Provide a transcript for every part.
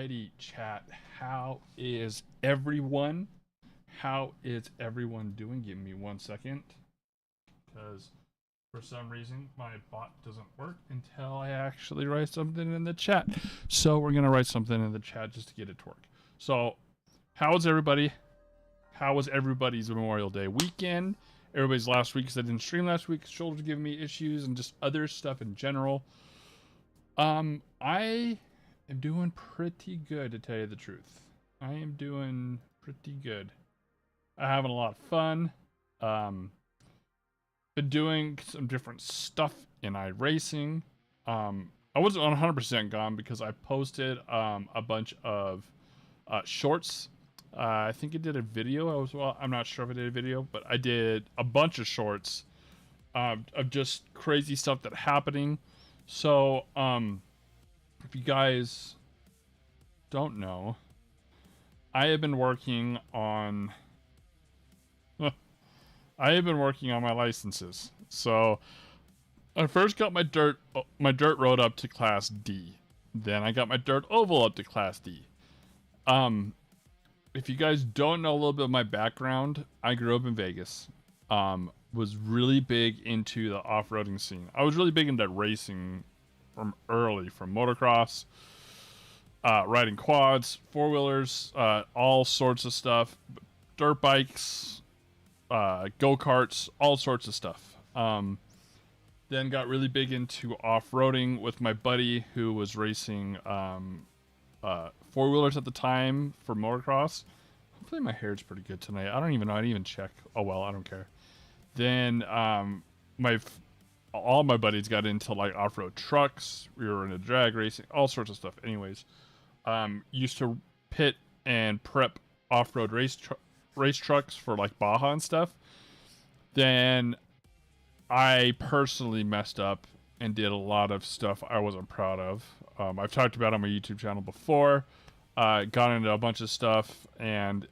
Alrighty, chat. How is everyone? How is everyone doing? Give me 1 second. Because for some reason my bot doesn't work until I actually write something in the chat. So we're gonna write something in the chat just to get it to work. So, how's everybody? How was everybody's Memorial Day weekend? Everybody's last week because I didn't stream last week. Shoulders giving me issues and just other stuff in general. I am doing pretty good, to tell you the truth. I am doing pretty good. I'm having a lot of fun. Been doing some different stuff in iRacing. I wasn't 100% gone because I posted a bunch of shorts. I think I did a video. I'm not sure if I did a video, but I did a bunch of shorts of just crazy stuff that happening. So, if you guys don't know, I have been working on my licenses. So I first got my dirt road up to class D. Then I got my dirt oval up to class D. If you guys don't know a little bit of my background, I grew up in Vegas. Was really big into the off-roading scene. I was really big into racing from motocross, riding quads, four-wheelers, all sorts of stuff, dirt bikes, go-karts, all sorts of stuff. Then got really big into off-roading with my buddy who was racing four-wheelers at the time for motocross. Hopefully my hair is pretty good tonight. I don't even know. I didn't even check. Oh well, I don't care. Then all my buddies got into like off-road trucks. We were into drag racing, all sorts of stuff. Anyways, used to pit and prep off-road race trucks for like Baja and stuff. Then I personally messed up and did a lot of stuff I wasn't proud of. I've talked about it on my YouTube channel before. Got into a bunch of stuff and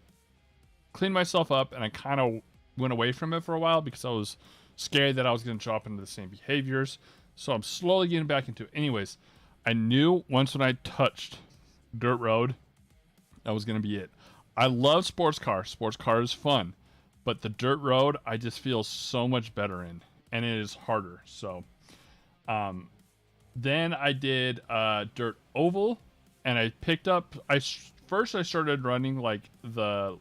cleaned myself up, and I kind of went away from it for a while because I was scared that I was going to drop into the same behaviors. So I'm slowly getting back into it. Anyways, I knew once when I touched dirt road, that was going to be it. I love sports car. Sports car is fun, but the dirt road I just feel so much better in, and it is harder. So then I did dirt oval, and I picked up first I started running like the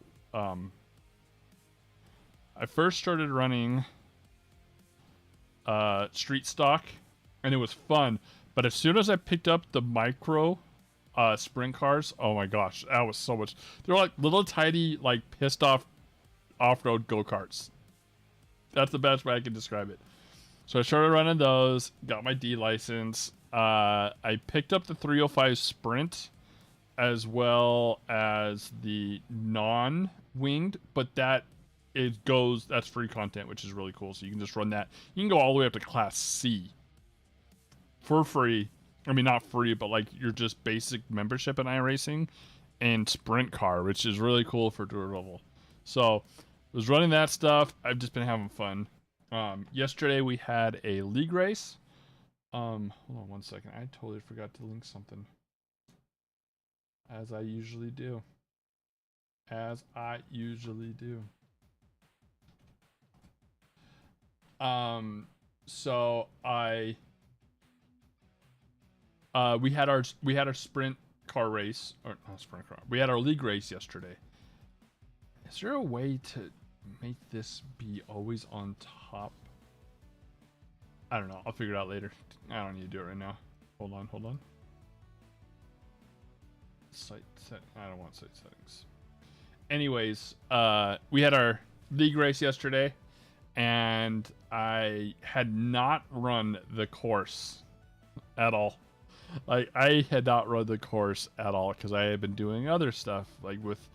I first started running street stock, and it was fun. But as soon as I picked up the micro sprint cars, oh my gosh, that was so much. They're like little tiny, like pissed off off-road go-karts. That's the best way I can describe it. So I started running those, got my D license. I picked up the 305 Sprint as well as the non-winged, but that's free content, which is really cool. So you can just run that. You can go all the way up to class C for free. I mean, not free, but like your just basic membership in iRacing and sprint car, which is really cool for dirt oval. So I was running that stuff. I've just been having fun. Yesterday we had a league race. Hold on 1 second. I totally forgot to link something. As I usually do. So we had our sprint car race, or not sprint car. We had our league race yesterday. Is there a way to make this be always on top? I don't know. I'll figure it out later. I don't need to do it right now. Hold on. Site set. I don't want site settings. Anyways, we had our league race yesterday, and I had not run the course at all. Like, I had not run the course at all because I had been doing other stuff, like with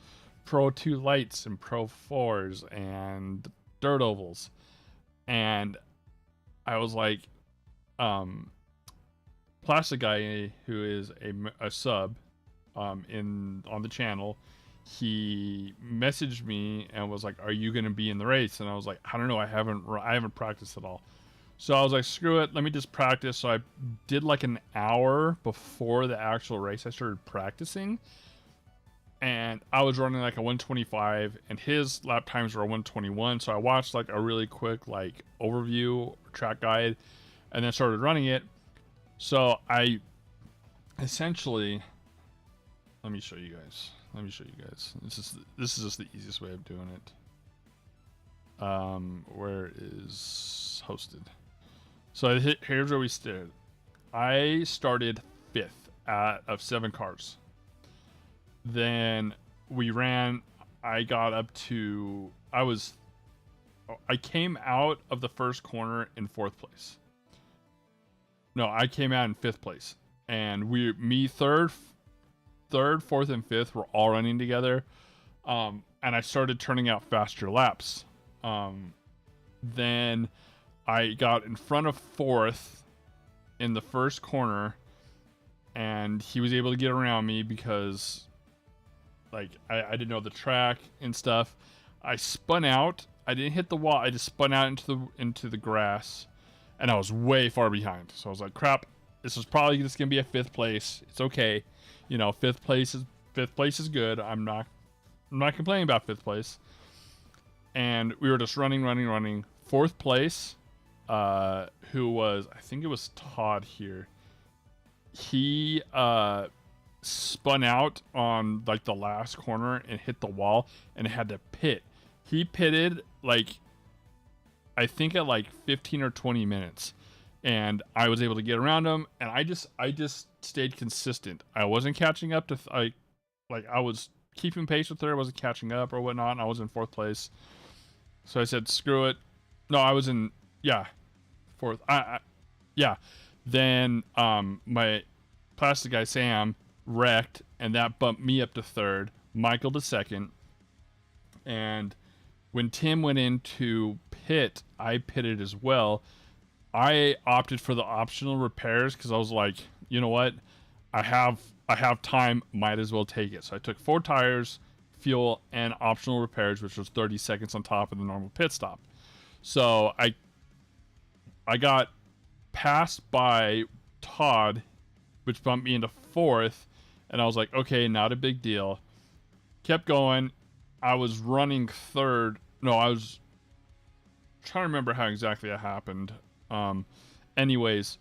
Pro 2 Lights and Pro 4s and dirt ovals. And I was like, Plastic Guy, who is a sub on the channel, he messaged me and was like, "Are you going to be in the race?" And I was like, "I don't know. I haven't practiced at all." So I was like, screw it, let me just practice. So I did like an hour before the actual race. I started practicing, and I was running like a 125, and his lap times were a 121. So I watched like a really quick like overview track guide, and then started running it. So I essentially, let me show you guys. This is just the easiest way of doing it. Where is hosted? So here's where we started. I started 5th of 7 cars. Then we ran. I got up to. I came out of the first corner in 4th place. No, I came out in 5th place, and third, 4th, and 5th were all running together. And I started turning out faster laps. Then I got in front of 4th in the first corner, and he was able to get around me because like I didn't know the track and stuff. I spun out. I didn't hit the wall. I just spun out into the grass, and I was way far behind. So I was like, crap, this is probably just gonna be a 5th place. It's okay. You know, 5th place is good. I'm not complaining about 5th place. And we were just running. 4th place, who was, I think it was Todd here. He spun out on like the last corner and hit the wall and had to pit. He pitted like, I think at like 15 or 20 minutes. And I was able to get around him, and I just stayed consistent. I wasn't catching up to I was keeping pace with her. I wasn't catching up or whatnot, and I was in 4th place. So I said, screw it. No, I was in 4th. Yeah. Then my plastic guy Sam wrecked, and that bumped me up to 3rd, Michael to 2nd. And when Tim went into pit, I pitted as well. I opted for the optional repairs because I was like, you know what? I have time, might as well take it. So I took 4 tires, fuel, and optional repairs, which was 30 seconds on top of the normal pit stop. So I got passed by Todd, which bumped me into 4th, and I was like, okay, not a big deal. Kept going. I was running 3rd. No, I was trying to remember how exactly it happened. Anyways,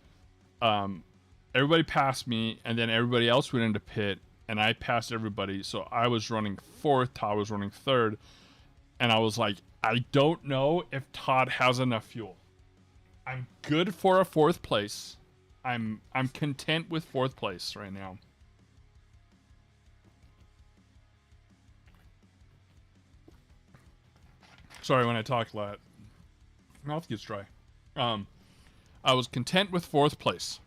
everybody passed me, and then everybody else went into pit, and I passed everybody. So I was running 4th, Todd was running 3rd, and I was like, I don't know if Todd has enough fuel. I'm good for a 4th place. I'm content with 4th place right now. Sorry when I talk a lot. Mouth gets dry. I was content with 4th place.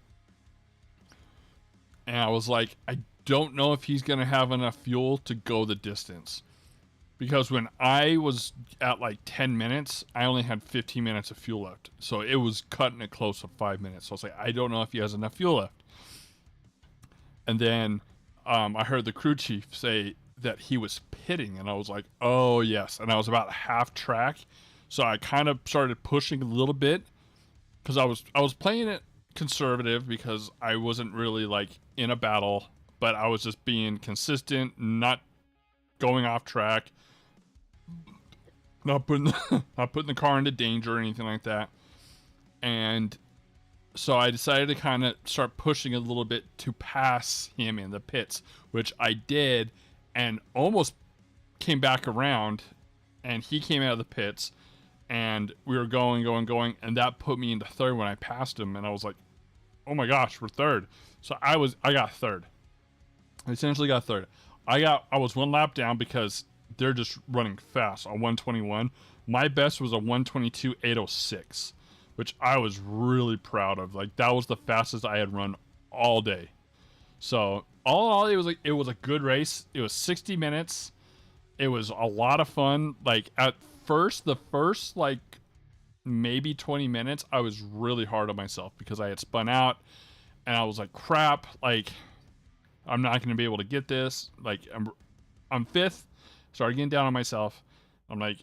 And I was like, I don't know if he's going to have enough fuel to go the distance. Because when I was at like 10 minutes, I only had 15 minutes of fuel left. So it was cutting it close to 5 minutes. So I was like, I don't know if he has enough fuel left. And then I heard the crew chief say that he was pitting. And I was like, oh, yes. And I was about half track. So I kind of started pushing a little bit. Because I was playing it conservative because I wasn't really like in a battle. But I was just being consistent, not going off track. Not putting the car into danger or anything like that. And so I decided to kind of start pushing a little bit to pass him in the pits, which I did, and almost came back around, and he came out of the pits, and we were going, and that put me into 3rd when I passed him, and I was like, oh my gosh, we're 3rd. So I got 3rd. I essentially got 3rd. I was 1 lap down because they're just running fast on 121. My best was a 122.806, which I was really proud of. Like, that was the fastest I had run all day. So all in all, it was a good race. It was 60 minutes. It was a lot of fun. Like, at first, the first like maybe 20 minutes, I was really hard on myself because I had spun out, and I was like, crap, like, I'm not going to be able to get this. Like, I'm 5th. Started getting down on myself. I'm like,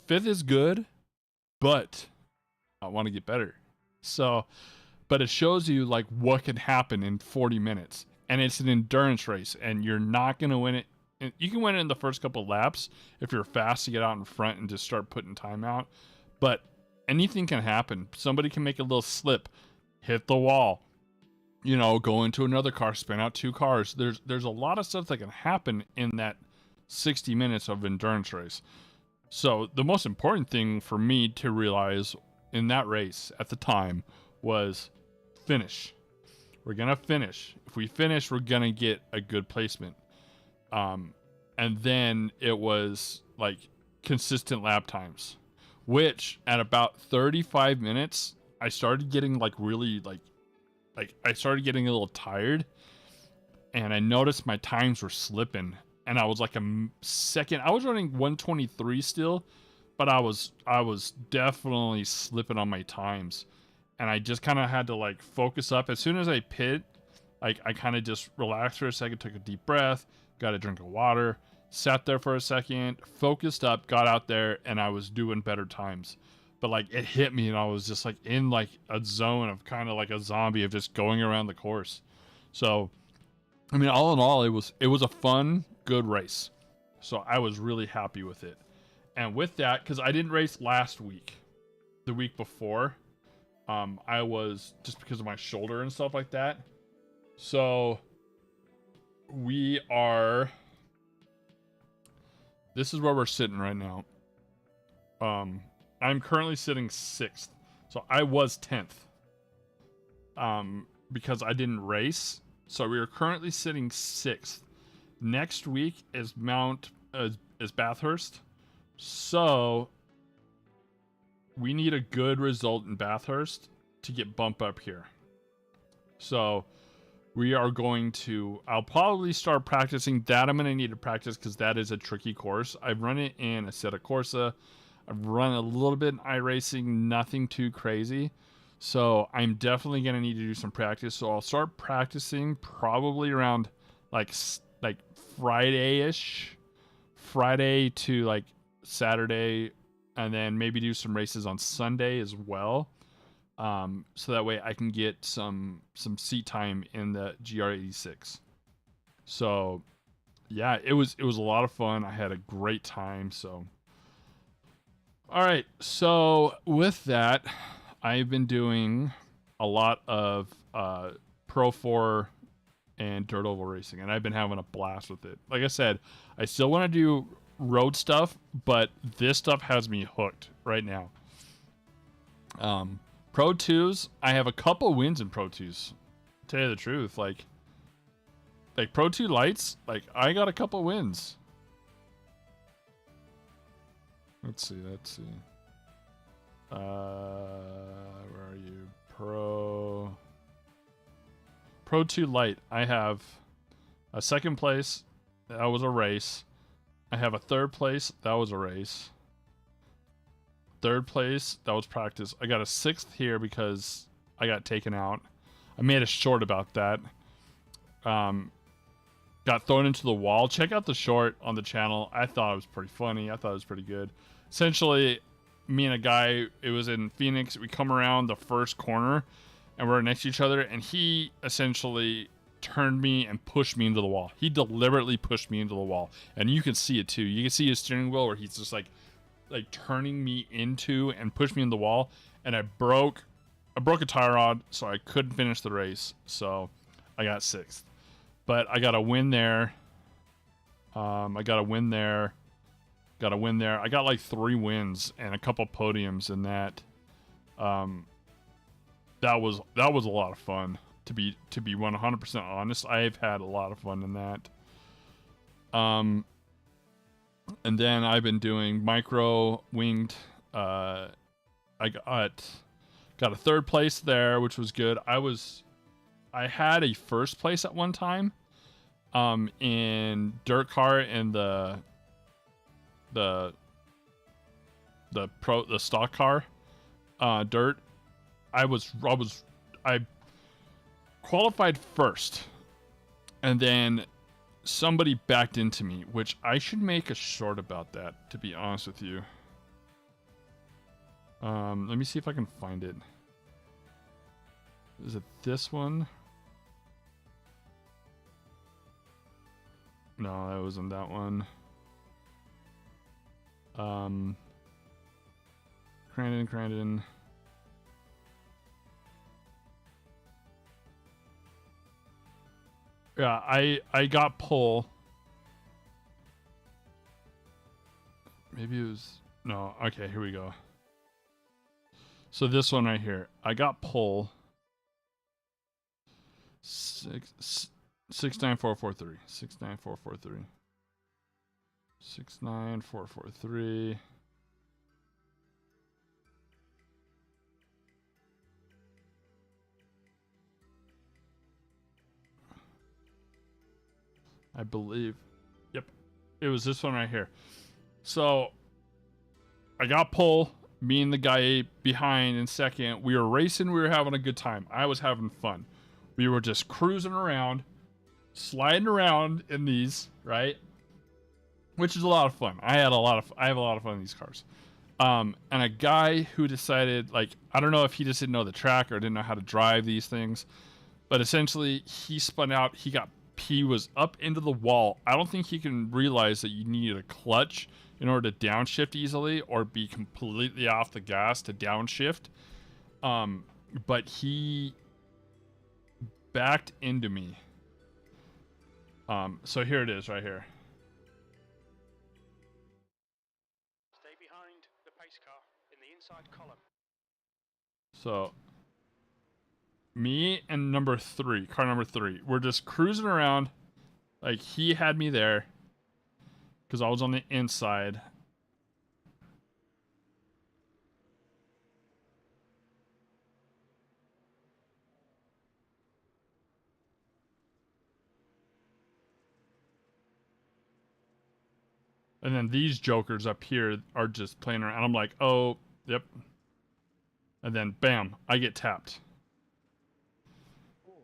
5th is good, but I want to get better. So, but it shows you like what can happen in 40 minutes. And it's an endurance race, and you're not going to win it. You can win it in the first couple laps if you're fast to get out in front and just start putting time out. But anything can happen. Somebody can make a little slip, hit the wall, you know, go into another car, spin out 2 cars. There's a lot of stuff that can happen in that 60 minutes of endurance race. So the most important thing for me to realize in that race at the time was finish. We're going to finish. If we finish, we're going to get a good placement. And then it was like consistent lap times, which at about 35 minutes, I started getting like really like I started getting a little tired, and I noticed my times were slipping, and I was like second. I was running 123 still, but I was definitely slipping on my times. And I just kind of had to like focus up. As soon as I pit, like I kind of just relaxed for a second, took a deep breath, got a drink of water, sat there for a second, focused up, got out there, and I was doing better times. But like it hit me, and I was just like in like a zone of kind of like a zombie of just going around the course. So, I mean, all in all, it was a fun, good race. So I was really happy with it. And with that, because I didn't race last week, the week before. I was just because of my shoulder and stuff like that. So we are, this is where we're sitting right now. I'm currently sitting 6th. So I was 10th. Because I didn't race. So we are currently sitting 6th. Next week is is Bathurst. So we need a good result in Bathurst to get bumped up here. So we are going to, I'll probably start practicing that. I'm going to need to practice because that is a tricky course. I've run it in Assetto Corsa. I've run a little bit in iRacing, nothing too crazy. So I'm definitely going to need to do some practice. So I'll start practicing probably around like Friday-ish. Friday to like Saturday, and then maybe do some races on Sunday as well. So that way I can get some seat time in the GR86. So yeah, it was a lot of fun. I had a great time. So all right, so with that, I've been doing a lot of Pro 4 and dirt oval racing, and I've been having a blast with it. Like I said, I still want to do road stuff, but this stuff has me hooked right now. Pro 2s, I have a couple wins in Pro 2s. Tell you the truth, like Pro 2 Lites, like I got a couple wins. Let's see. Where are you? Pro 2 Lite. I have a 2nd place. That was a race. I have a 3rd place. That was a race. 3rd place. That was practice. I got a 6th here because I got taken out. I made a short about that. Got thrown into the wall. Check out the short on the channel. I thought it was pretty funny. I thought it was pretty good. Essentially, me and a guy, it was in Phoenix. We come around the first corner, and we're next to each other, and he essentially turned me and pushed me into the wall. He deliberately pushed me into the wall, and you can see it too. You can see his steering wheel where he's just like turning me into and pushed me in the wall, and I broke a tire rod, so I couldn't finish the race. So I got 6th, but I got a win there. I got a win there. I got like 3 wins and a couple podiums in that. That was a lot of fun. To be 100% honest, I've had a lot of fun in that. And then I've been doing micro winged. I got a 3rd place there, which was good. I had a 1st place at one time, in dirt car and the stock car, dirt. I qualified 1st, and then somebody backed into me, which I should make a short about that, to be honest with you. Let me see if I can find it. Is it this one? No, that wasn't that one. Crandon. Yeah, I got pole. Maybe it was... No, okay, here we go. So this one right here. I got pole. 69443. 69443. 69443. I believe. Yep. It was this one right here. So I got pole. Me and the guy behind in second. We were racing. We were having a good time. I was having fun. We were just cruising around, sliding around in these, right? Which is a lot of fun. I have a lot of fun in these cars. And a guy who decided, like, I don't know if he just didn't know the track or didn't know how to drive these things, but essentially he spun out. He was up into the wall. I don't think he can realize that you needed a clutch in order to downshift easily or be completely off the gas to downshift. But he backed into me. So here it is right here. Stay behind the pace car in the inside column. So me and car number 3, we're just cruising around. Like, he had me there because I was on the inside. And then these jokers up here are just playing around. I'm like, oh, yep. And then, bam, I get tapped. Wheel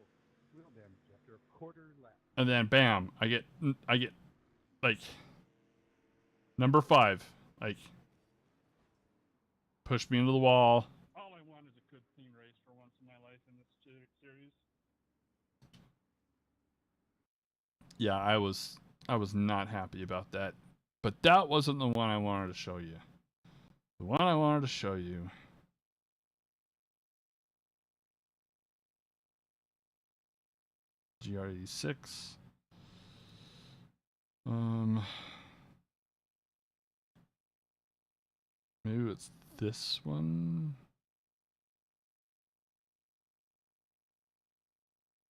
damage after a quarter lap. And then, bam, I get, like, number 5, like, pushed me into the wall. All I want is a good clean race for once in my life in this series. Yeah, I was not happy about that. But that wasn't the one I wanted to show you. The one I wanted to show you. GR86. Maybe it's this one.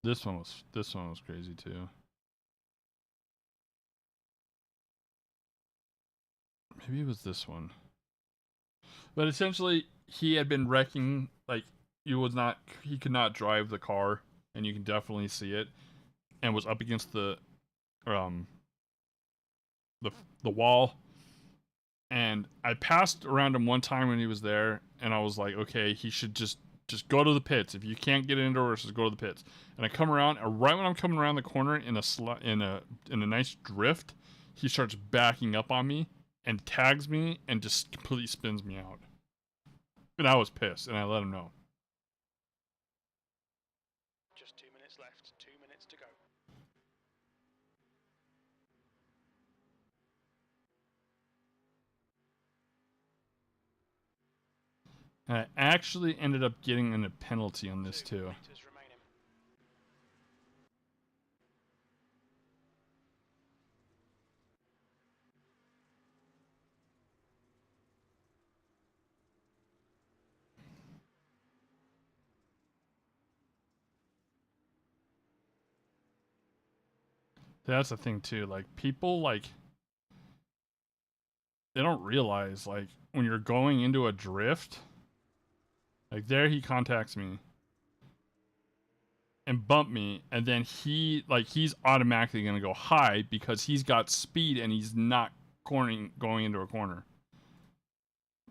This one was crazy too. Maybe it was this one. But essentially, he had been wrecking, like, he could not drive the car, and you can definitely see it, and was up against the wall. And I passed around him one time when he was there, and I was like, okay, he should just go to the pits. If you can't get indoors, just go to the pits. And I come around, and right when I'm coming around the corner in a nice drift, he starts backing up on me and tags me and just completely spins me out. And I was pissed, and I let him know. Just 2 minutes left, 2 minutes to go. And I actually ended up getting a penalty on this too. That's the thing too. Like, people, like, they don't realize, like, when you're going into a drift, like, there he contacts me and bump me, and then he's automatically gonna go high because he's got speed and he's not going into a corner.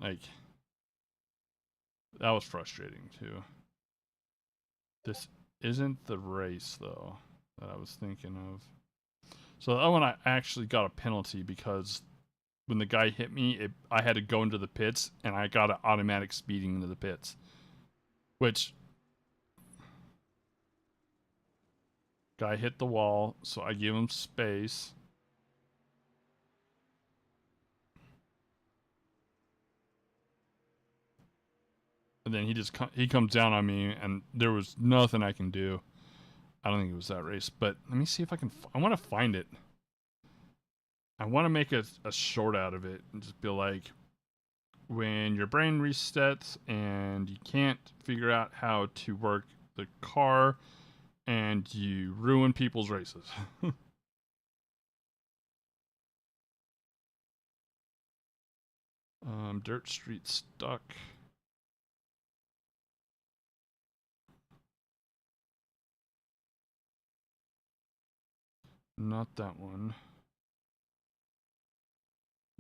Like, that was frustrating too. This isn't the race though that I was thinking of. So that one I actually got a penalty because when the guy hit me, I had to go into the pits, and I got an automatic speeding into the pits. Which, Guy hit the wall, so I give him space. And then he comes down on me, and there was nothing I can do. I don't think it was that race, but let me see if I can. I want to find it. I want to make a short out of it and just be like, when your brain resets and you can't figure out how to work the car, and you ruin people's races. Dirt street stuck. Not that one.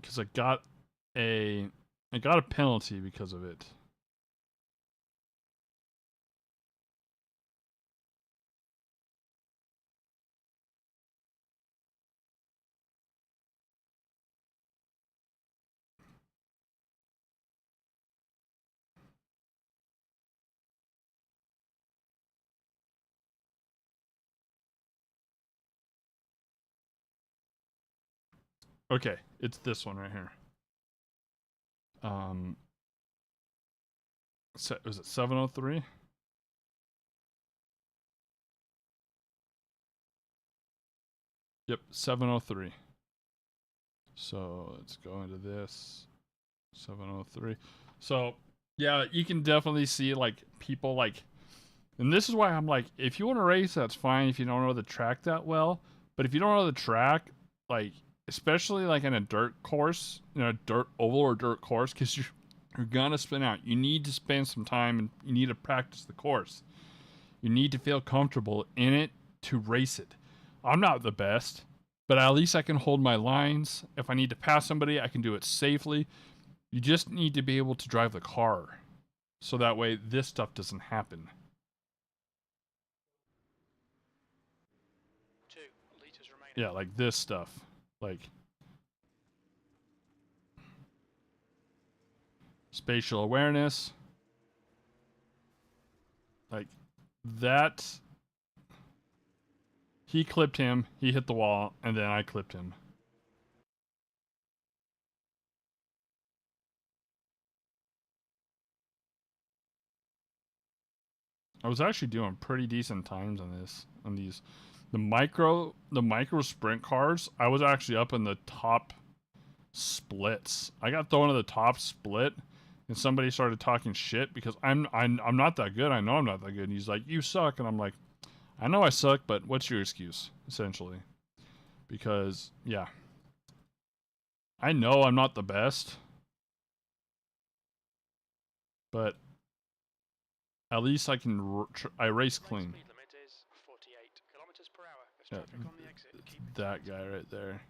Because I got a penalty because of it. Okay, it's this one right here. Was it 703? Yep, 703. So let's go into this. 703. So yeah, you can definitely see like people like, and this is why I'm like, if you want to race, that's fine if you don't know the track that well. But if you don't know the track, like especially like in a dirt course, a dirt oval or dirt course, because you're gonna spin out. You need to spend some time and you need to practice the course. You need to feel comfortable in it to race it. I'm not the best, but at least I can hold my lines. If I need to pass somebody, I can do it safely. You just need to be able to drive the car, so that way this stuff doesn't happen. 2 liters remaining. Yeah, like this stuff. Like spatial awareness. Like that. He clipped him, he hit the wall, and then I clipped him. I was actually doing pretty decent times on these. The micro sprint cars, I was actually up in the top splits. I got thrown in the top split, and somebody started talking shit because I'm not that good. I know I'm not that good. And he's like, "You suck," and I'm like, "I know I suck, but what's your excuse?" Essentially, because yeah, I know I'm not the best, but at least I can I race clean. Speed limit is 48 kilometers per hour. There's Yeah, traffic on the exit. Keep that guy right there.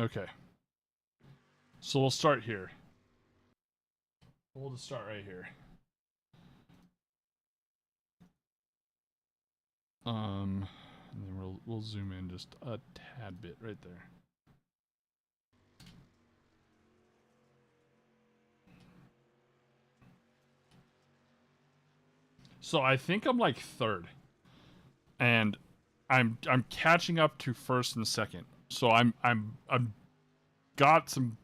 Okay. So we'll start here. We'll just start right here. And then we'll zoom in just a tad bit right there. So I think I'm like third, and I'm catching up to first and second. So I'm got some.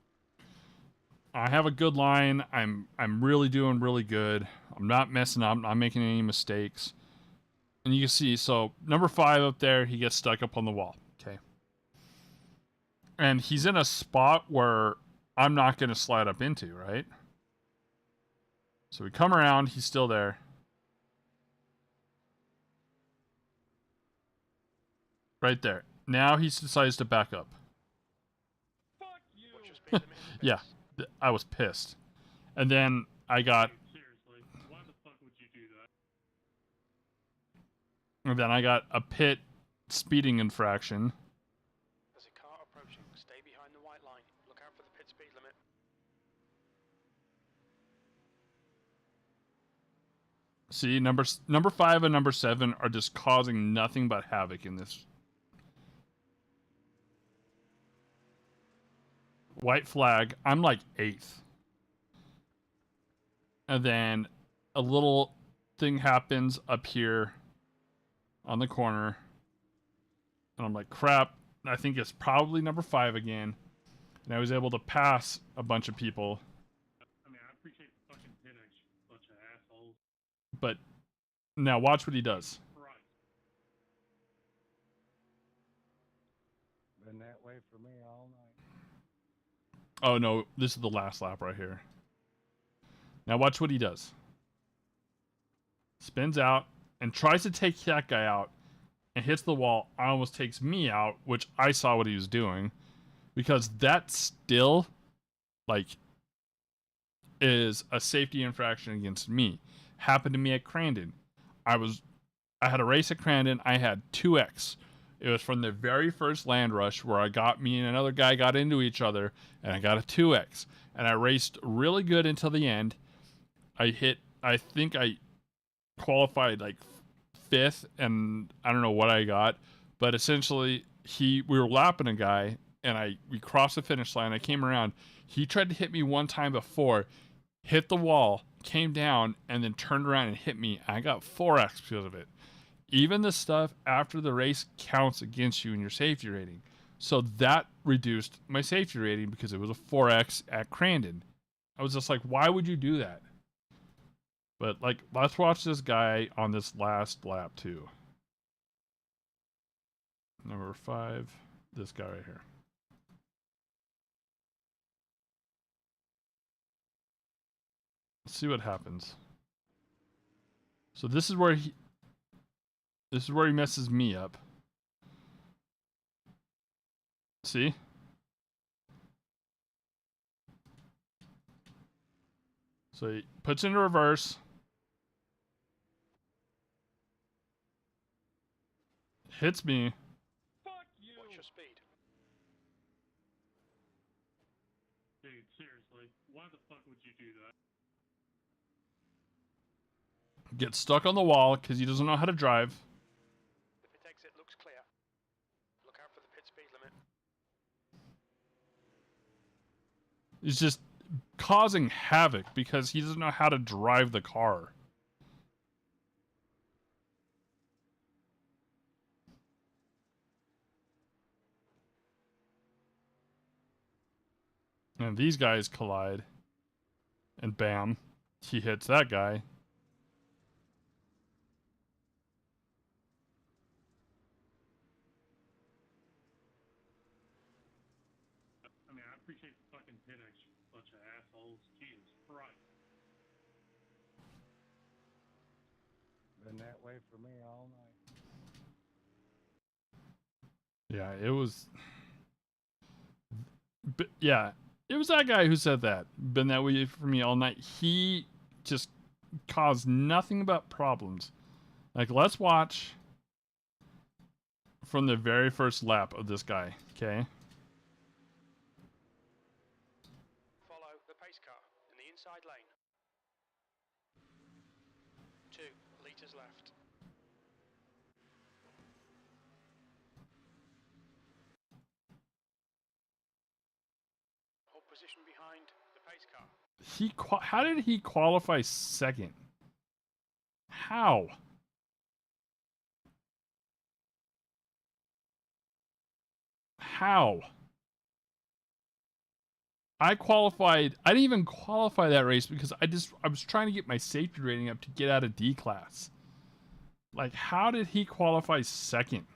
I have a good line. I'm really doing really good. I'm not messing up. I'm not making any mistakes. And you can see, so number 5 up there, he gets stuck up on the wall. Okay. And he's in a spot where I'm not going to slide up into, right? So we come around, he's still there. Right there. Now he decides to back up. Fuck you. Yeah, I was pissed. And then I got... Seriously, why the fuck would you do that? And then I got a pit speeding infraction. There's a car approaching. Stay behind the white line. Look out for the pit speed limit. See, number 5 and number 7 are just causing nothing but havoc in this. White flag. I'm like 8th. And then a little thing happens up here on the corner. And I'm like, crap, I think it's probably number 5 again. And I was able to pass a bunch of people. I mean, I appreciate the fucking pit extra, bunch of assholes. But now watch what he does. Right. Been that way for me all night. Oh no, this is the last lap right here. Now watch what he does. Spins out and tries to take that guy out and hits the wall. Almost takes me out, which I saw what he was doing. Because that still, like, is a safety infraction against me. Happened to me at Crandon. I had a race at Crandon. I had 2x. It was from the very first land rush where me and another guy got into each other, and I got a 2x. And I raced really good until the end. I think I qualified like 5th, and I don't know what I got, but essentially we were lapping a guy, and we crossed the finish line. I came around. He tried to hit me one time before, hit the wall, came down, and then turned around and hit me. I got 4x because of it. Even the stuff after the race counts against you in your safety rating. So that reduced my safety rating because it was a 4x at Crandon. I was just like, why would you do that? But, like, let's watch this guy on this last lap, too. Number 5, this guy right here. Let's see what happens. So this is where he messes me up. See? So he puts into reverse. Hits me. Fuck you! What's your speed? Dude, seriously, why the fuck would you do that? Gets stuck on the wall because he doesn't know how to drive. The pit exit looks clear. Look out for the pit speed limit. He's just causing havoc because he doesn't know how to drive the car. And these guys collide. And bam, he hits that guy. I mean, I appreciate the fucking pit extra, bunch of assholes. Jesus Christ. Been that way for me all night. Yeah, it was... But yeah, it was that guy who said that. Been that way for me all night. He just caused nothing but problems. Like, let's watch from the very first lap of this guy, okay? Follow the pace car in the inside lane. 2 litres left. Hold position behind the pace car. How did he qualify second? How? How? I didn't even qualify that race because I was trying to get my safety rating up to get out of D class. Like, how did he qualify second?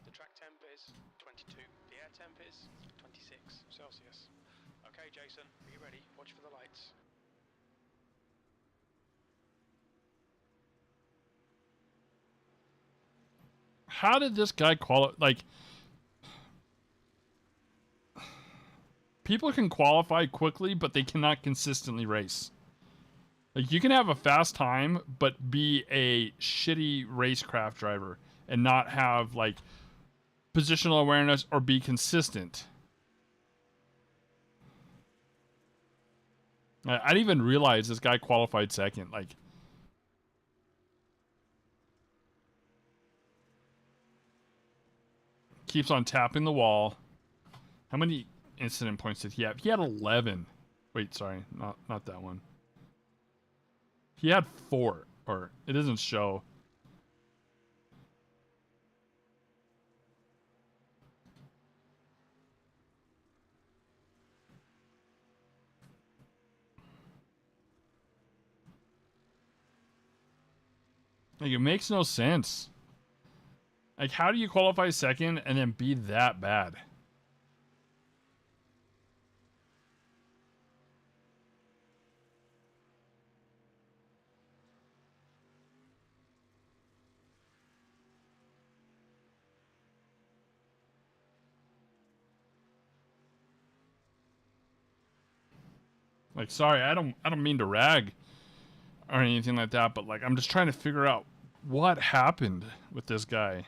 The track temp is 22. The air temp is 26 Celsius. Okay, Jason, are you ready? Watch for the lights. How did this guy qualify? Like, people can qualify quickly, but they cannot consistently race. Like, you can have a fast time, but be a shitty racecraft driver and not have, like, positional awareness or be consistent. I didn't even realize this guy qualified second. Like, keeps on tapping the wall. How many incident points did he have? He had 11. Wait, sorry, not that one. He had 4, or it doesn't show. Like, it makes no sense. Like, how do you qualify second and then be that bad? Like, sorry, I don't mean to rag or anything like that, but like, I'm just trying to figure out what happened with this guy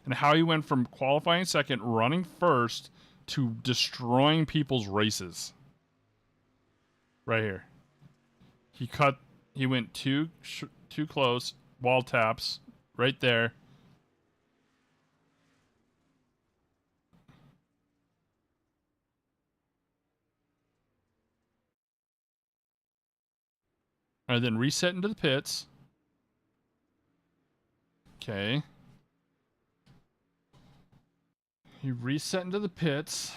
and how he went from qualifying second, running first, to destroying people's races. Right here. He went too close, wall taps, right there. And then reset into the pits. Okay. He reset into the pits.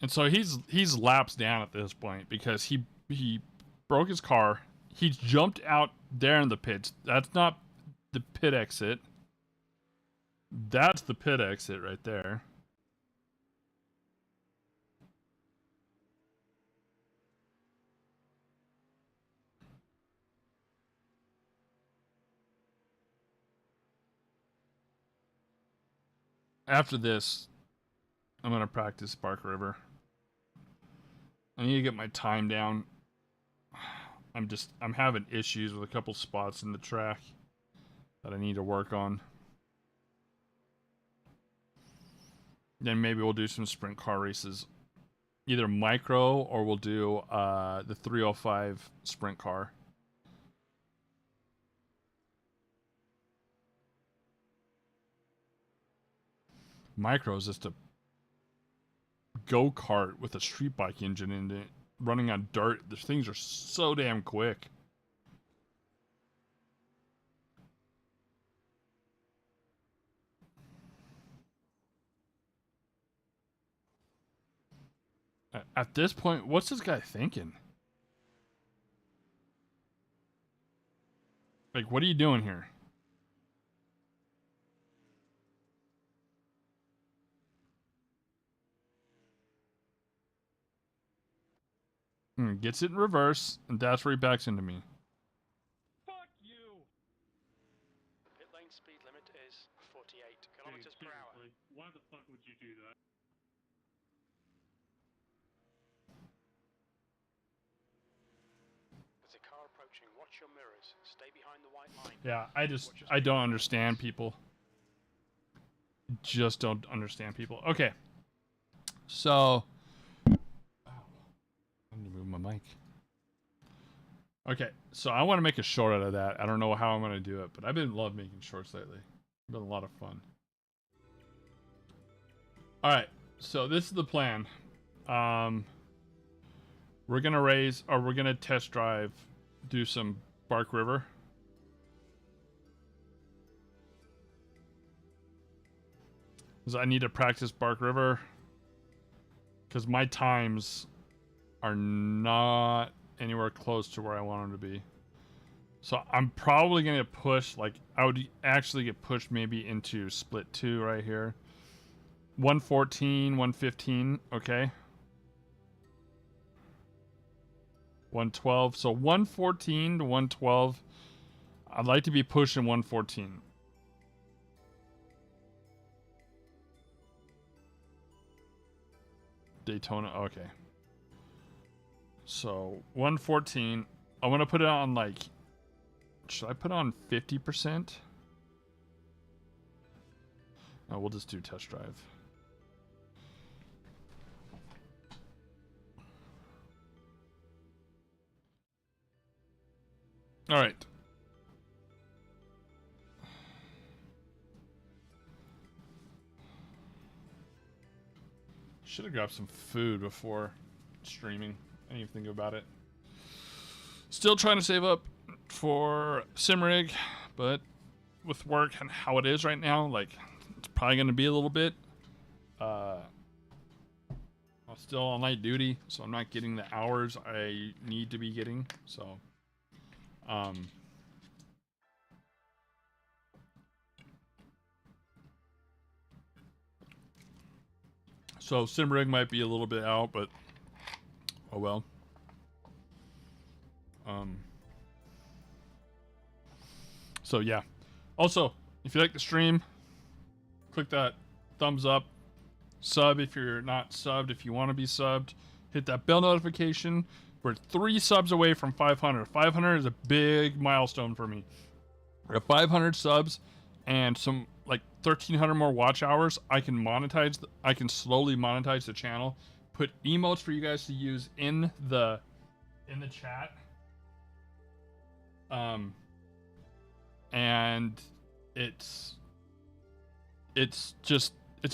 And so he's laps down at this point because he broke his car. He jumped out there in the pits. That's not the pit exit. That's the pit exit right there. After this, I'm going to practice Spark River. I need to get my time down. I'm having issues with a couple spots in the track that I need to work on. Then maybe we'll do some sprint car races. Either micro or we'll do the 305 sprint car. Micro is just a go-kart with a street bike engine in it, running on dirt. The things are so damn quick. At this point, what's this guy thinking? Like, what are you doing here? Gets it in reverse, and that's where he backs into me. Fuck you! Pit lane speed limit is 48 kilometers per hour. Seriously, why the fuck would you do that? There's a car approaching. Watch your mirrors. Stay behind the white line. Yeah, I don't understand people. Just don't understand people. Okay. So, I need to move my mic. Okay, so I want to make a short out of that. I don't know how I'm going to do it, but I've been love making shorts lately. It's been a lot of fun. All right, so this is the plan. We're going to test drive, do some Bark River. Because I need to practice Bark River. Because my times are not anywhere close to where I want them to be. So I'm probably going to push, like, I would actually get pushed maybe into split 2 right here. 114, 115, okay. 112, so 114 to 112. I'd like to be pushing 114. Daytona. Okay. So 114. I want to put it on like. Should I put on 50%? No, we'll just do test drive. All right. Should have grabbed some food before streaming. I didn't even think about it. Still trying to save up for sim rig, but with work and how it is right now, like it's probably going to be a little bit. I'm still on night duty, so I'm not getting the hours I need to be getting. So, so sim rig might be a little bit out, but oh well. So yeah. Also, if you like the stream, click that thumbs up. Sub if you're not subbed. If you want to be subbed, hit that bell notification. We're 3 subs away from 500. 500 is a big milestone for me. We're at 500 subs and some like 1,300 more watch hours. I can monetize. I can slowly monetize the channel. Put emotes for you guys to use in the chat. And it's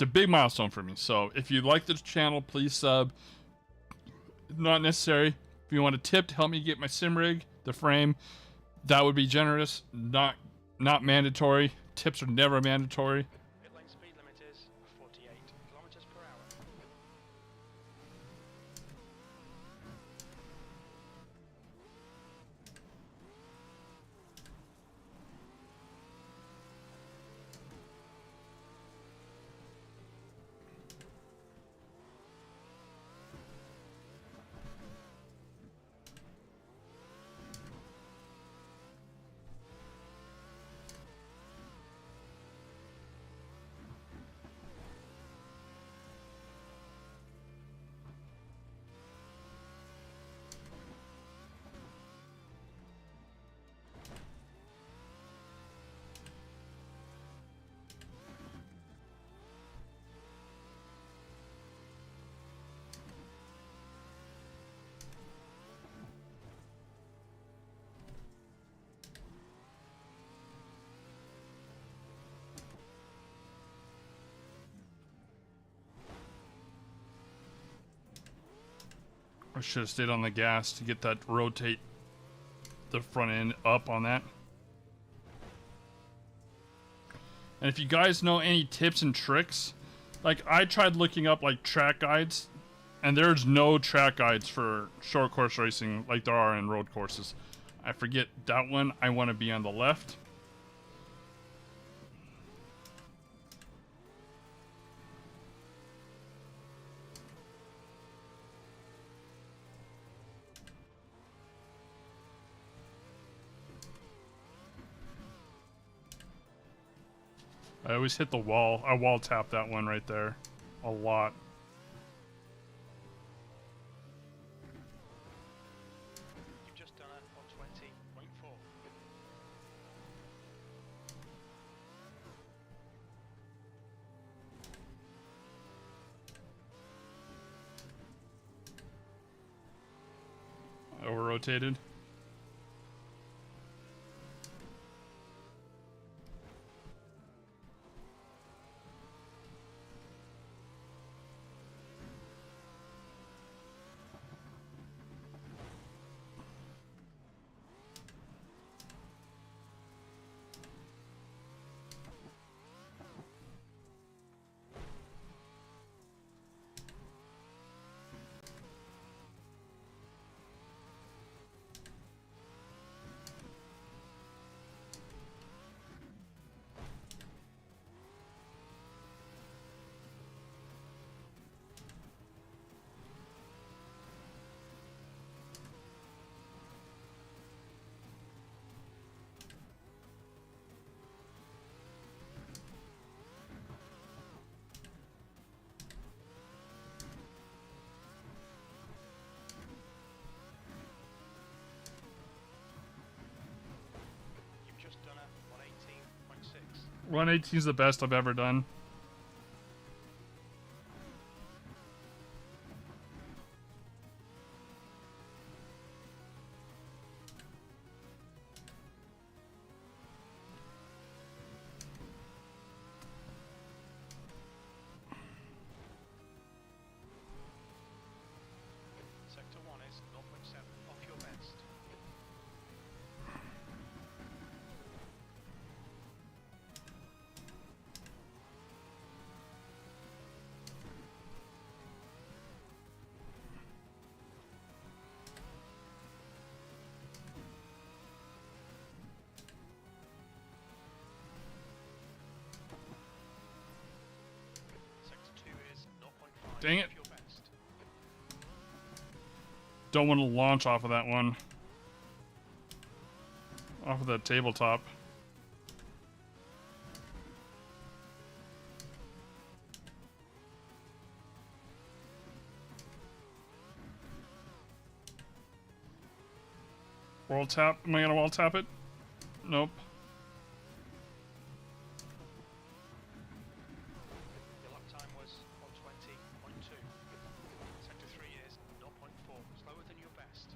a big milestone for me. So if you like this channel, please sub. Not necessary. If you want a tip to help me get my sim rig, the frame, that would be generous. Not mandatory. Tips are never mandatory. Pit lane speed limit is 48 kilometers per hour. I should have stayed on the gas to get that rotate the front end up on that. And if you guys know any tips and tricks, like I tried looking up like track guides, and there's no track guides for short course racing like there are in road courses. I forget that one. I want to be on the left. I always hit the wall. I wall tap that one right there a lot. You've just done it on 20.4. Over rotated. 118 is the best I've ever done. Sector 1 is 0.7 off your best. Sector 2 is 0.5 Dang it. off your best. Don't want to launch off of that one. Off of that tabletop. Wall tap? Am I gonna wall tap it? Nope. Your lap time was 120.2. Sector 3 is 0.4, slower than your best.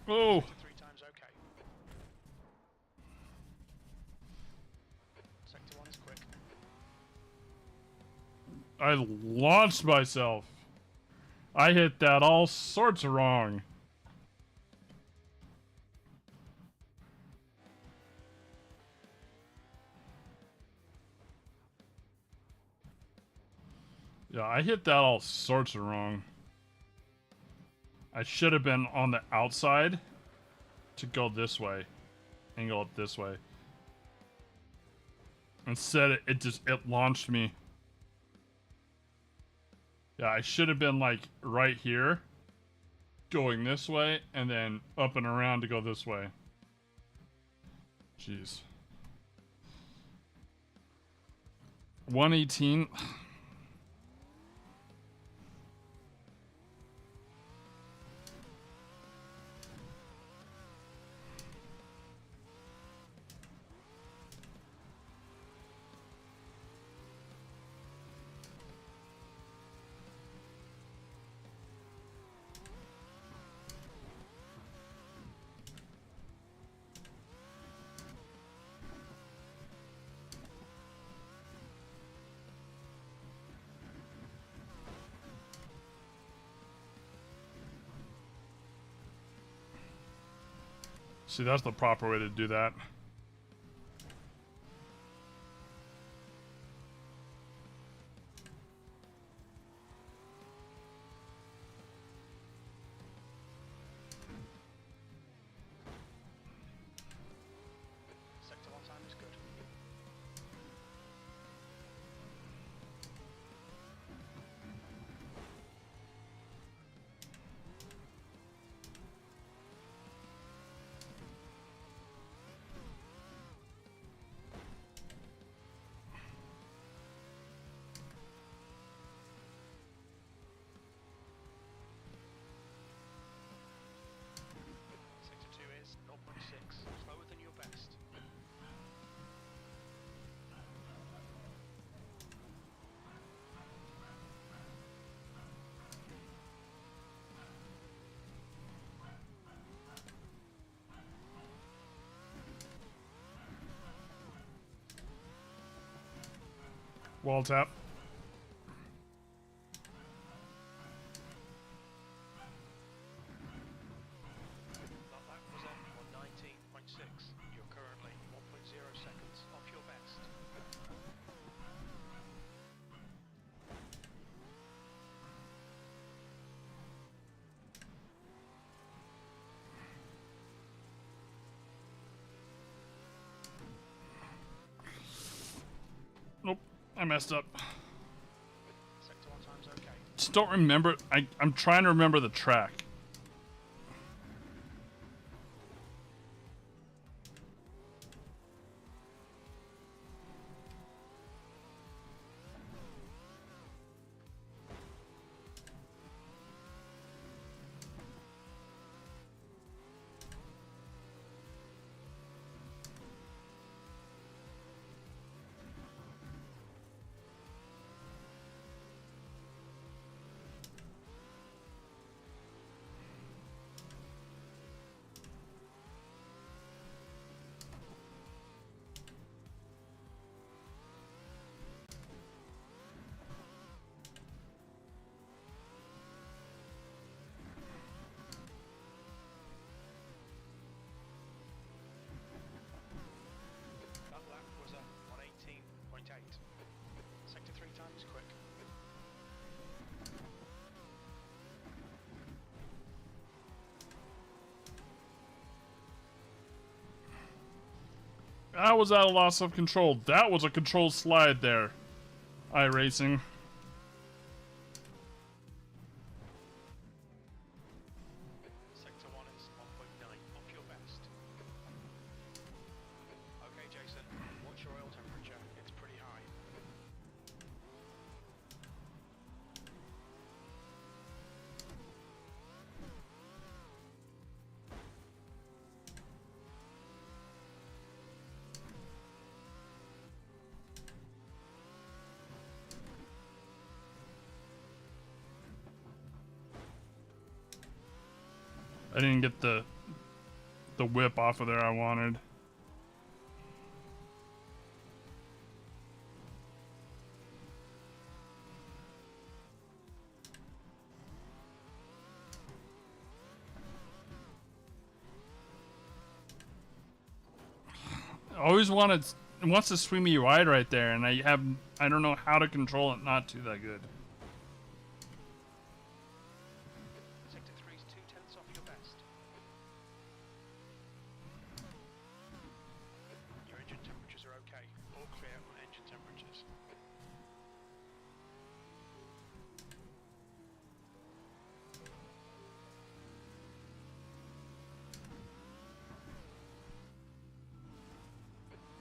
Oh! 3 times okay. Sector 1 is quick. I launched myself. I hit that all sorts of wrong. Yeah, I hit that all sorts of wrong. I should have been on the outside to go this way. Angle it this way. Instead, it launched me. Yeah, I should have been like right here, going this way, and then up and around to go this way. Jeez. 118. See, that's the proper way to do that. Sector 1 time is good. Wall tap. That lap was on 19.6. You're currently 1.0 seconds off your best. Nope, I messed up. Sector 1 time's okay. Just don't remember. I'm trying to remember the track. That lap was on 18.8. Sector 3 time is quick. That was at a loss of control. That was a controlled slide there. iRacing. Sector 1 is 1.9 off your best. Okay, Jason, what's your oil temperature? It's pretty high. I didn't get the whip off of there I wanted. I always wanted, it wants to swing me wide right there, and I don't know how to control it not to that good. Sector 3 is 2/10 off your best. Your engine temperatures are okay. All clear on engine temperatures.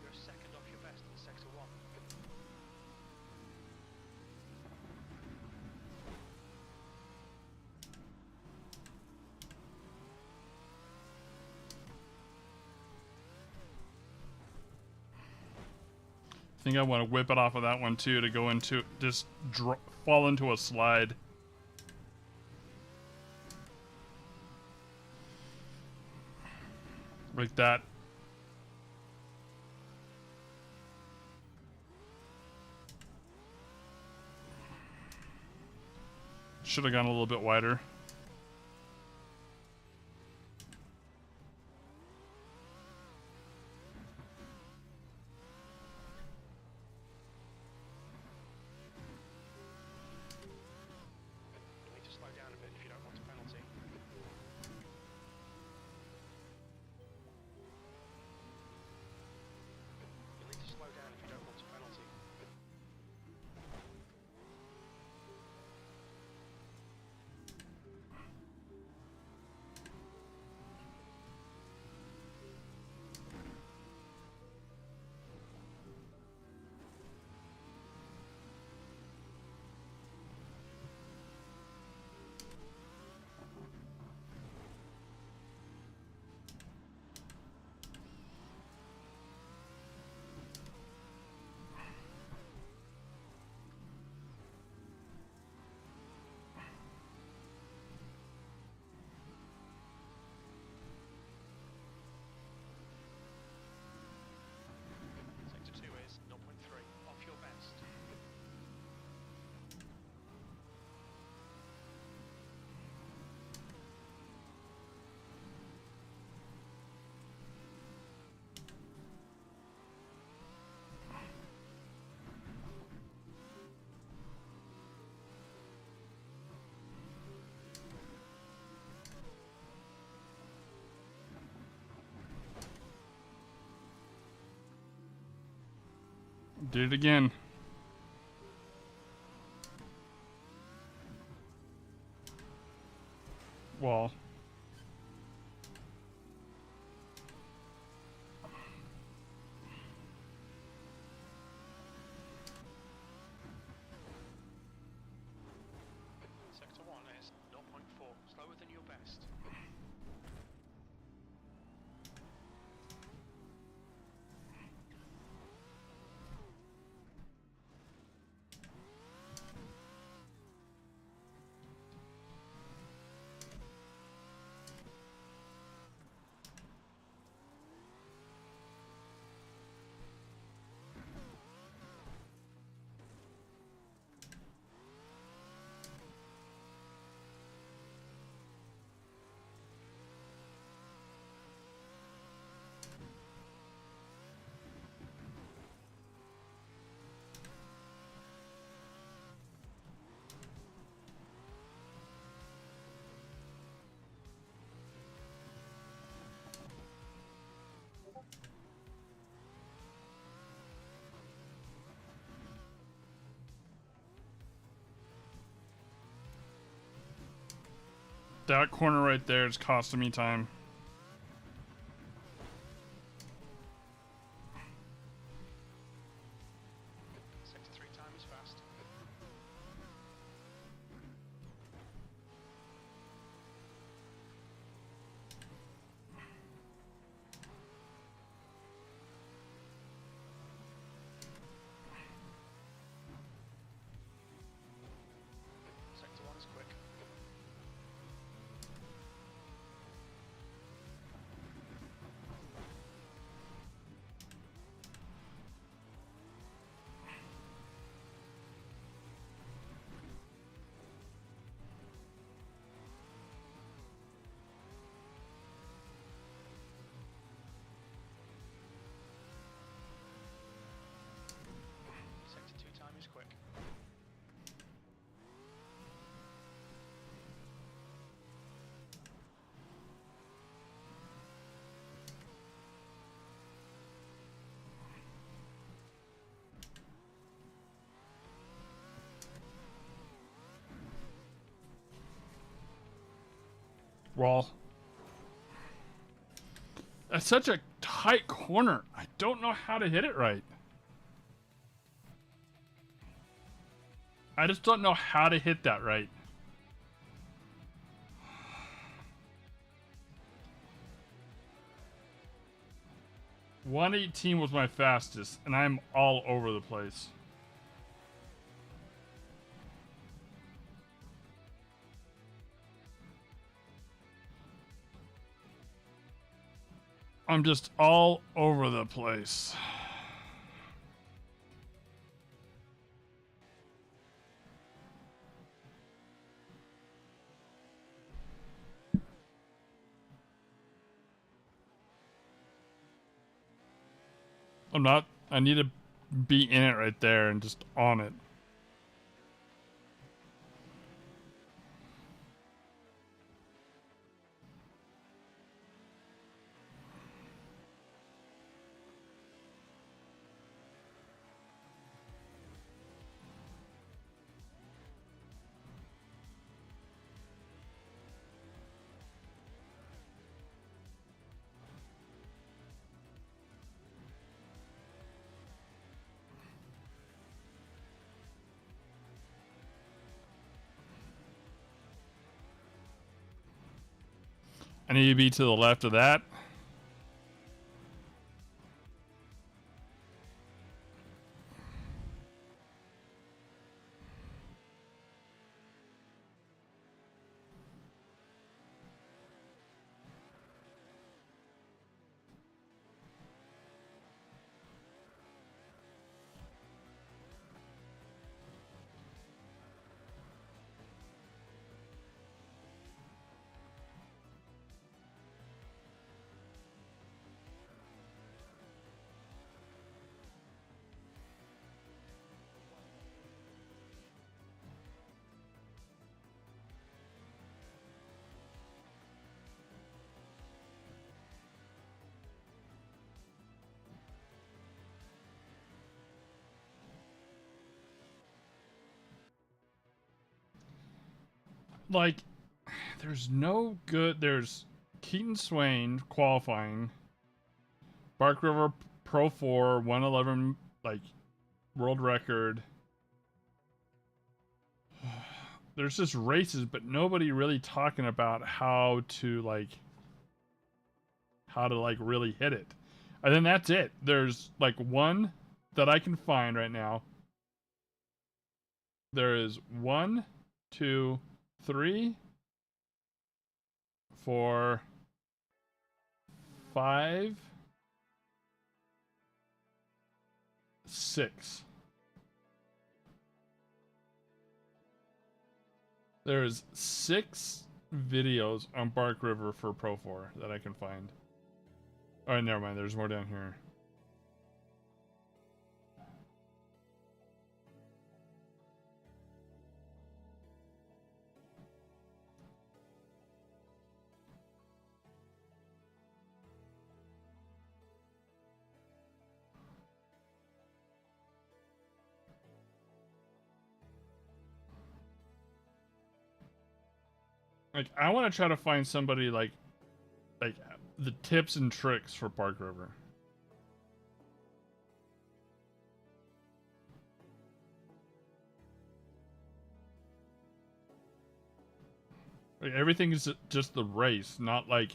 You're a second off your best in Sector 1. I think I want to whip it off of that one too to go into, just fall into a slide. Like that. Should have gone a little bit wider. You'll need to slow down a bit if you don't want a penalty. You'll need to slow down if you don't want a penalty. Did it again. Wall. Sector 1 is 0.4, slower than your best. That corner right there is costing me time. Sector 3 time is fast. Sector 1 is quick. Sector 2 time is quick. Wall. That's such a tight corner. I don't know how to hit it right. I just don't know how to hit that right. .118 was my fastest, and I'm all over the place. I'm just all over the place. I'm not. I need to be in it right there and just on it. I need to be to the left of that. like, there's no good. There's Keaton Swain qualifying. Bark River Pro 4 111 like world record. There's just races, but nobody really talking about how to really hit it. And then that's it. There's like one that I can find right now. There is 1, 2, 3, 4, 5, 6. There's 6 videos on Bark River for Pro 4 that I can find. Alright, never mind. There's more down here. Like, I want to try to find somebody like the tips and tricks for Bark River. Like, everything is just the race, not like.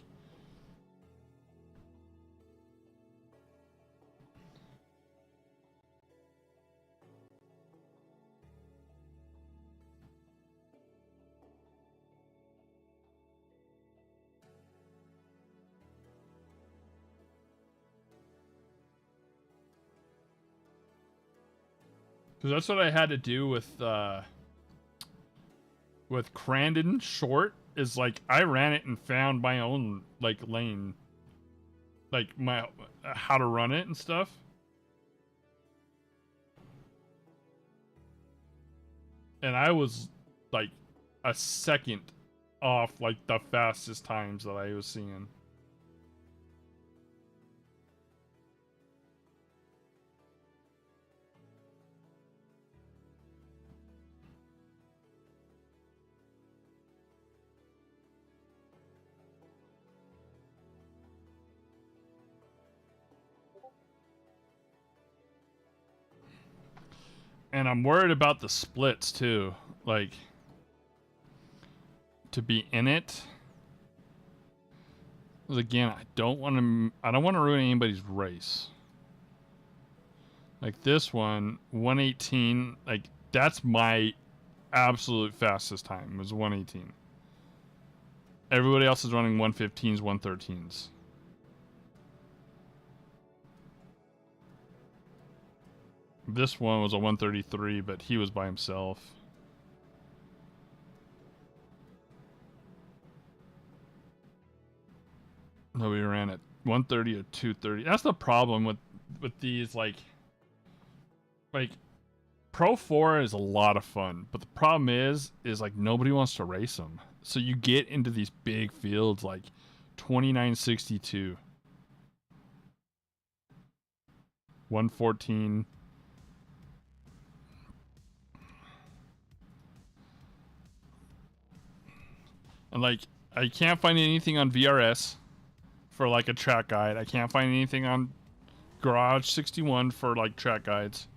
Because that's what I had to do with Crandon Short, is like I ran it and found my own like lane, like my how to run it and stuff. And I was like a second off like the fastest times that I was seeing. And I'm worried about the splits too, like to be in it. Because again, I don't want to ruin anybody's race. Like this one, 118, like that's my absolute fastest time, was 118. Everybody else is running 115s, 113s. This one was a 133, but he was by himself. Nobody ran at 130 or 230. That's the problem with these like Pro 4 is a lot of fun, but the problem is like nobody wants to race them. So you get into these big fields like 2962, 114. And like I can't find anything on VRS for like a track guide. I can't find anything on Garage 61 for like track guides.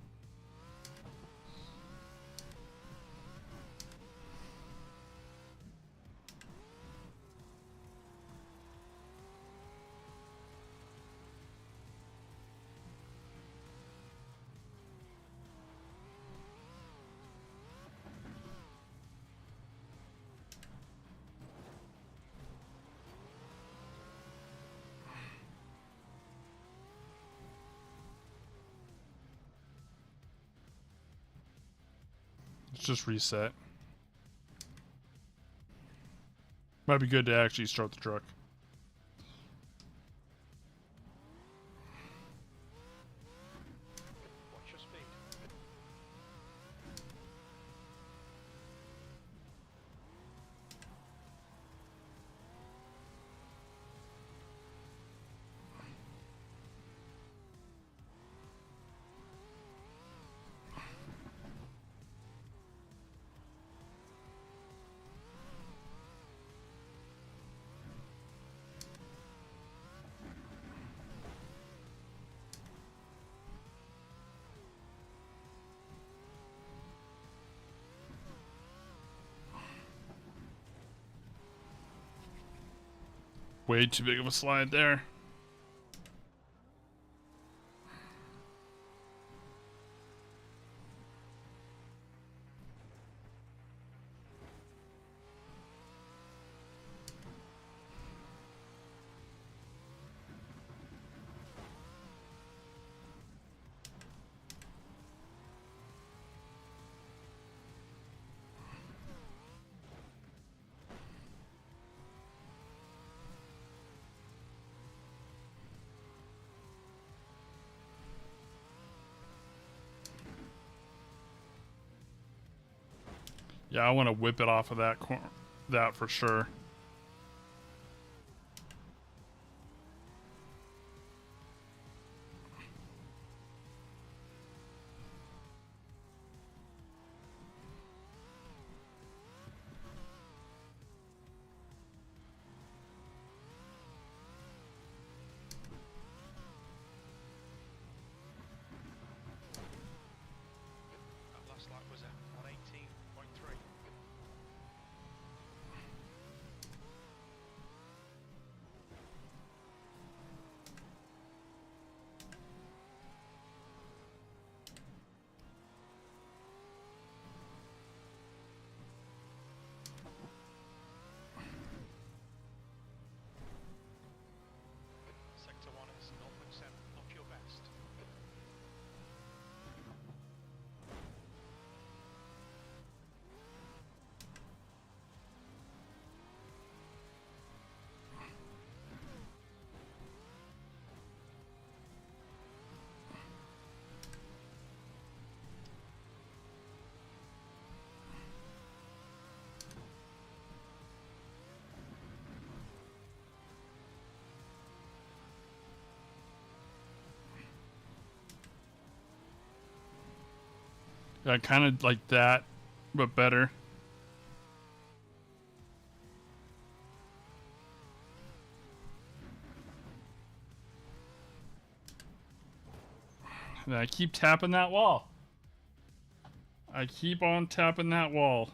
Let's just reset. Might be good to actually start the truck. What's your speed? Way too big of a slide there. Yeah, I want to whip it off of that for sure. That last lap was at 118.3. Sector 1 is 0.7 off your best. Yeah, kind of like that, but better. And I keep tapping that wall. I keep on tapping that wall.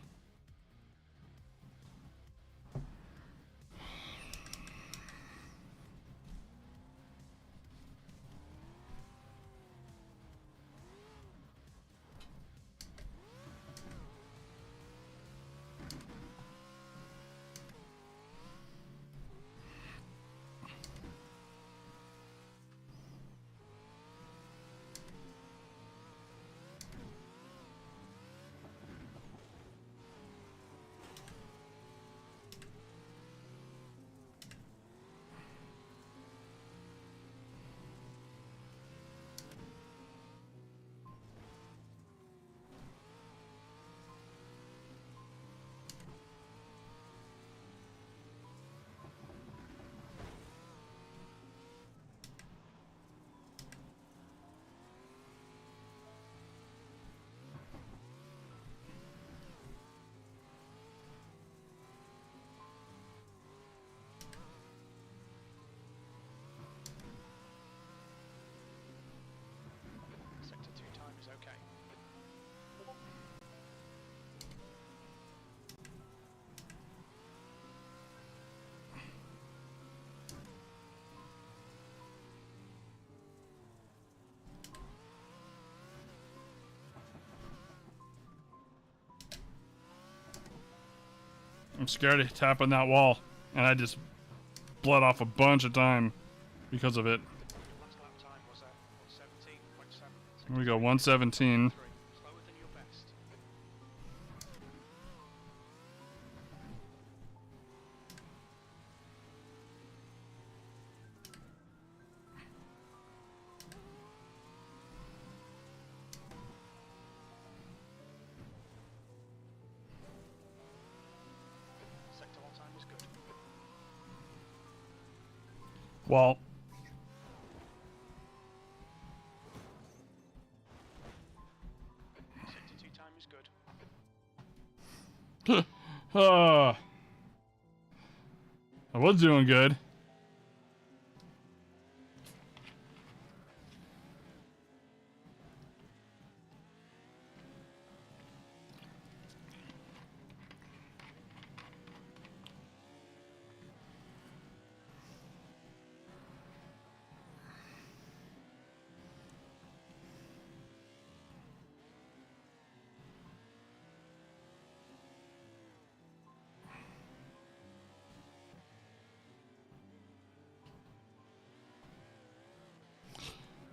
Sector 2 time is okay. I'm scared of tapping that wall, and I just bled off a bunch of time because of it. Last lap time was at 117.7. Here we go, 117. Slower than your best. Sector 1 time is good. Well, Sector 2 time is good. I was doing good.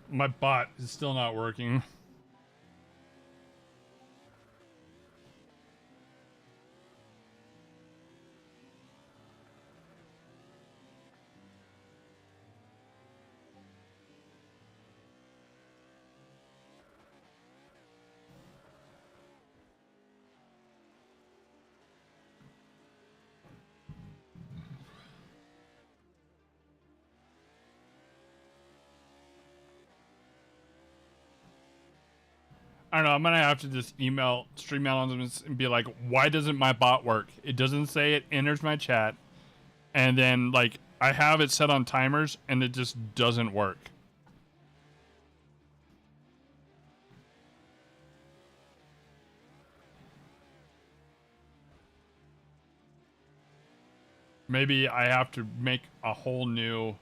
My bot is still not working. I don't know. I'm gonna have to just email StreamElements and be like, "Why doesn't my bot work? It doesn't say it enters my chat, and then like I have it set on timers, and it just doesn't work." Maybe I have to make a whole new.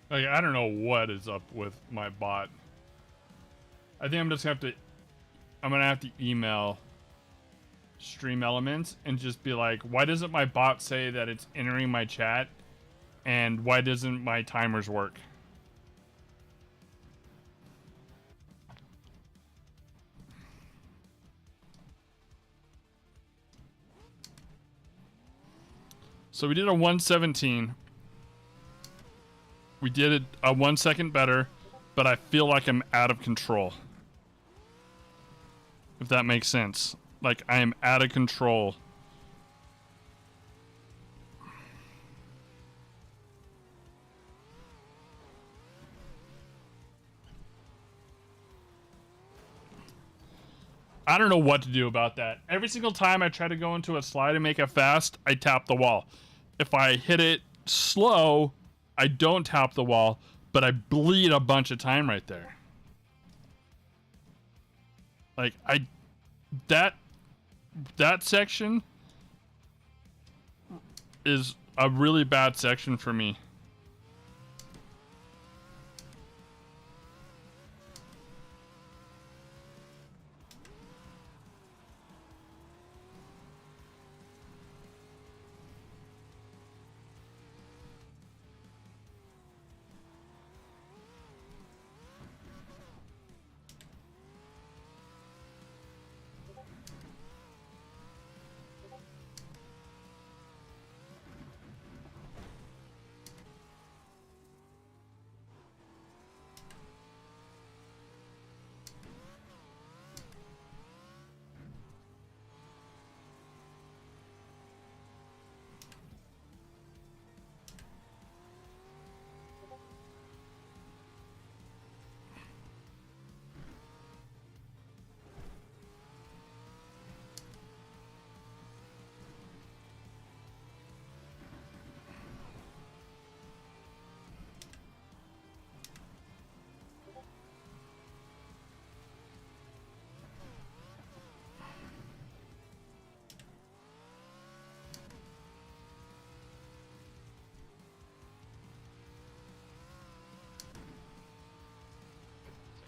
Like, I don't know what is up with my bot. I think I'm just gonna have to. I'm gonna have to email StreamElements and just be like, "Why doesn't my bot say that it's entering my chat, and why doesn't my timers work?" So we did a 117. We did it a 1 second better, but I feel like I'm out of control. If that makes sense. Like, I am out of control. I don't know what to do about that. Every single time I try to go into a slide and make it fast, I tap the wall. If I hit it slow, I don't tap the wall, but I bleed a bunch of time right there. Like, that section is a really bad section for me.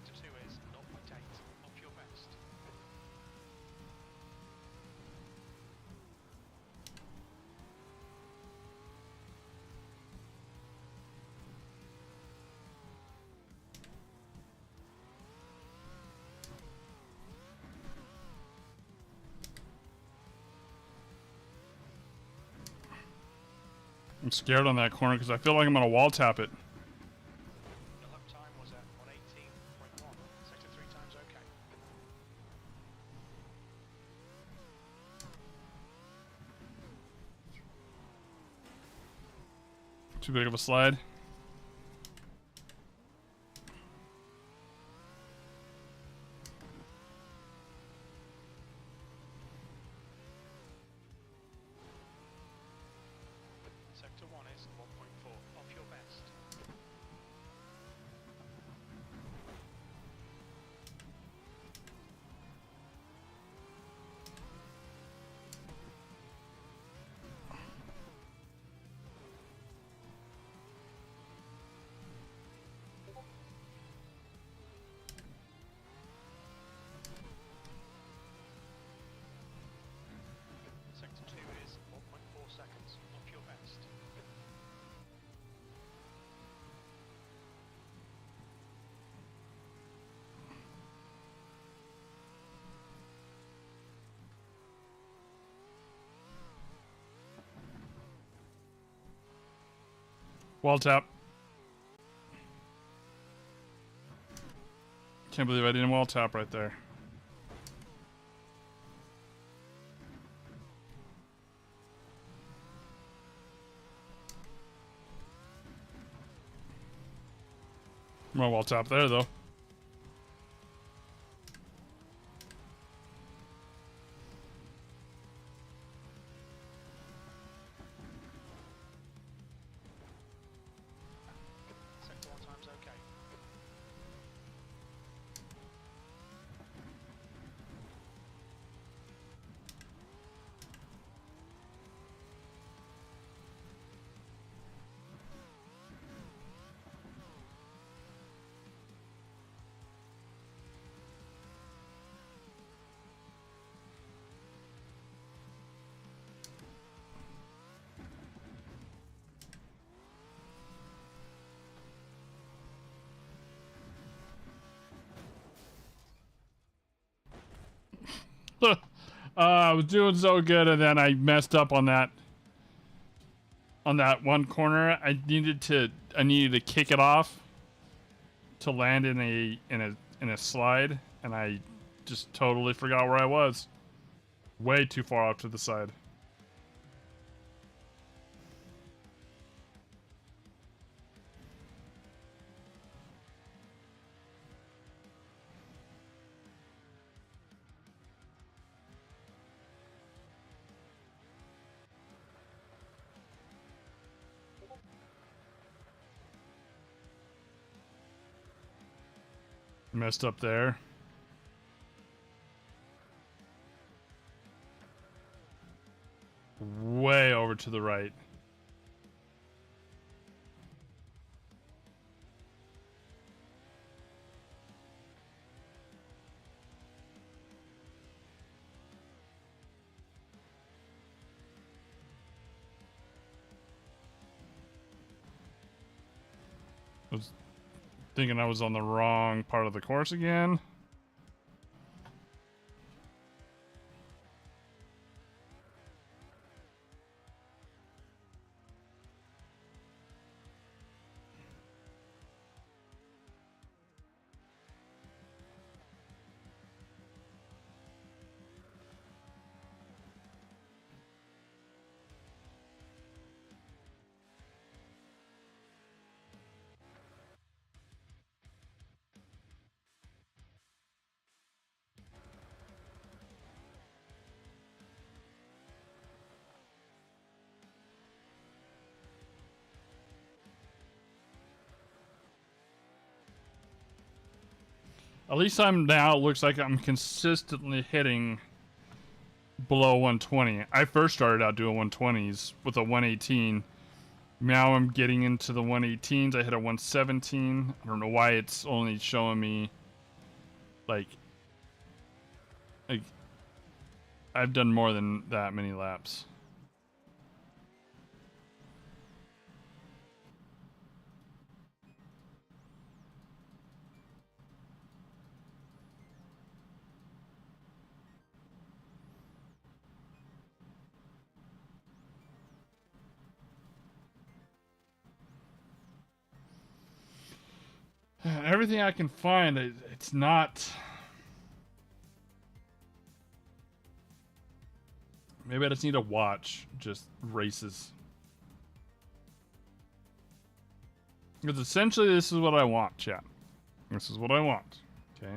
Sector 2 is 0.8, off your best. I'm scared on that corner because I feel like I'm gonna wall tap it. Your lap time was at 118.1. Sector 3 times okay. Too big of a slide. Sector 1 is 1.4, off your best. Wall tap. Can't believe I didn't wall tap right there. I'm gonna wall tap there though. Sector 1 time's okay. I was doing so good, and then I messed up on that. On that one corner, I needed to kick it off to land in a slide, and I just totally forgot where I was. Way too far off to the side. Messed up there. Way over to the right. I was thinking I was on the wrong part of the course again. At least I'm now, it looks like I'm consistently hitting below 120. I first started out doing 120s with a 118. Now I'm getting into the 118s. I hit a 117. I don't know why it's only showing me like I've done more than that many laps. Everything I can find, it's not. Maybe I just need to watch just races. Because essentially this is what I want, chat. This is what I want. Okay.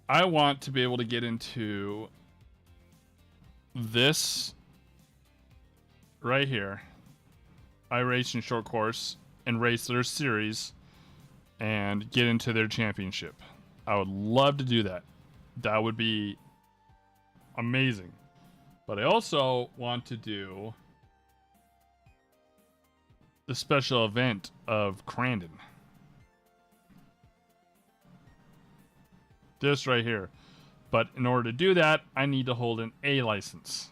I want to be able to get into this right here. iRacing short course and race their series and get into their championship. I would love to do that. That would be amazing. But I also want to do the special event of Crandon. This right here. But in order to do that, I need to hold an A license.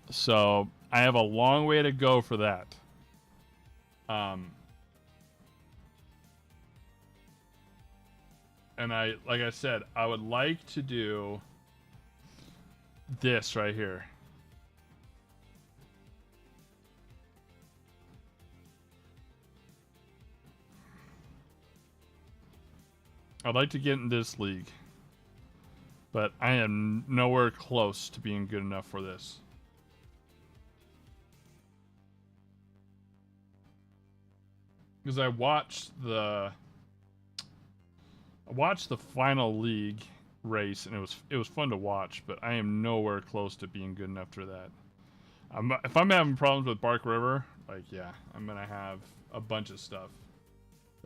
So I have a long way to go for that. And like I said, I would like to do this right here. I'd like to get in this league, but I am nowhere close to being good enough for this. Because I watched the final league race, and it was fun to watch, but I am nowhere close to being good enough for that. If I'm having problems with Bark River, like, yeah, I'm gonna have a bunch of stuff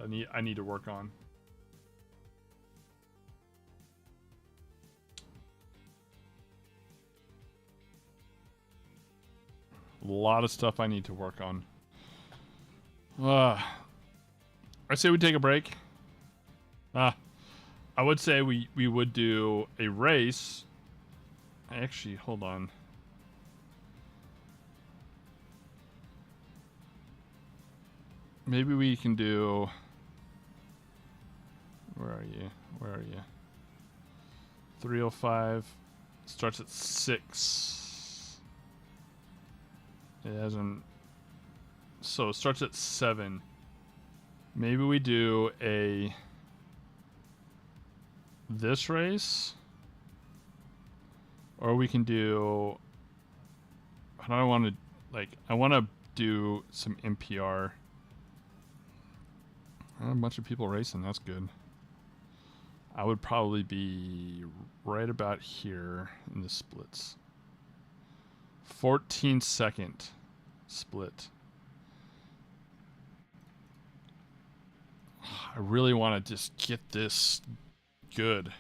I need to work on. A lot of stuff I need to work on. I say we take a break. I would say we would do a race. Actually, hold on. Maybe we can do... Where are you? Where are you? 305. Starts at 6. It hasn't... So it starts at 7. Maybe we do this race, or we can do... I don't want to... Like, I want to do some NPR. A bunch of people racing, that's good. I would probably be right about here in the splits. 14-second split. I really want to just get this good.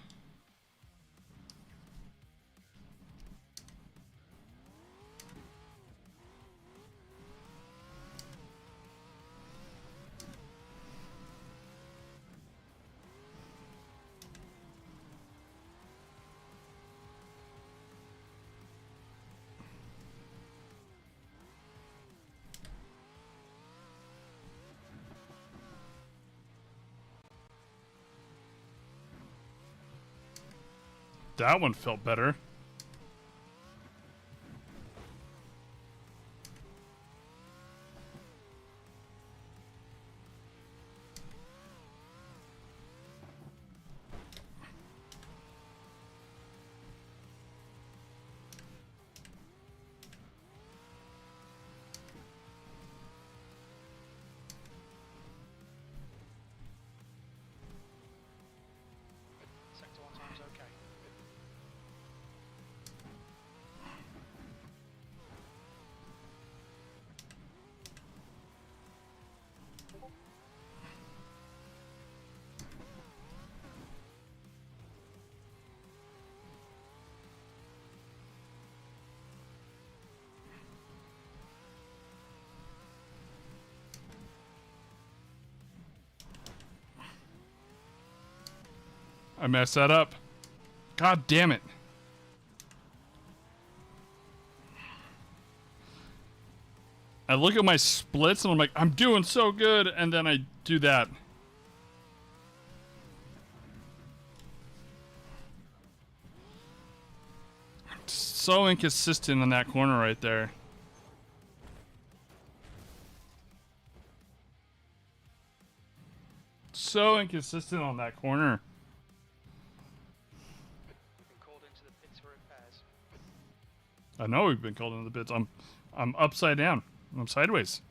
That one felt better. Sector 1 time's okay. I messed that up. God damn it. I look at my splits and I'm like, I'm doing so good, and then I do that. So inconsistent in that corner right there. So inconsistent on that corner. Been called into the pits for repairs. I know we've been called into the pits. I'm upside down. I'm sideways.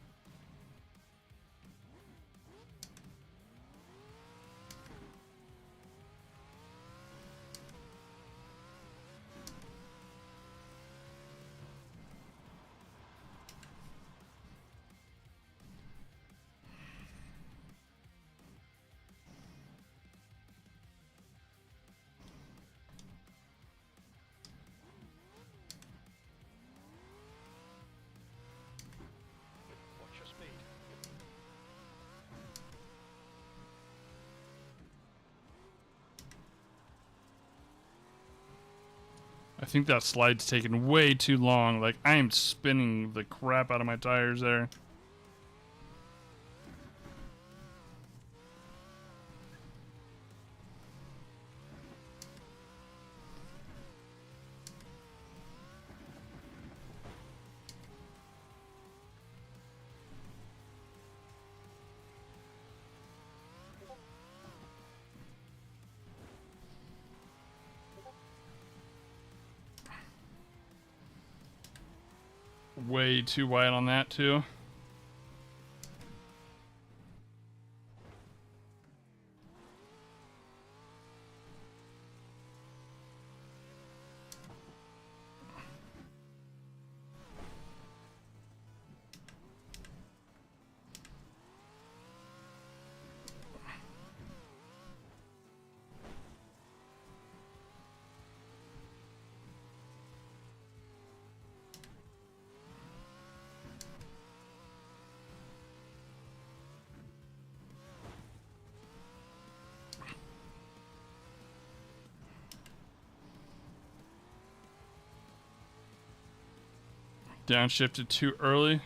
Watch your speed. I think that slide's taking way too long. Like, I am spinning the crap out of my tires there. way too wide on that too. Downshifted too early.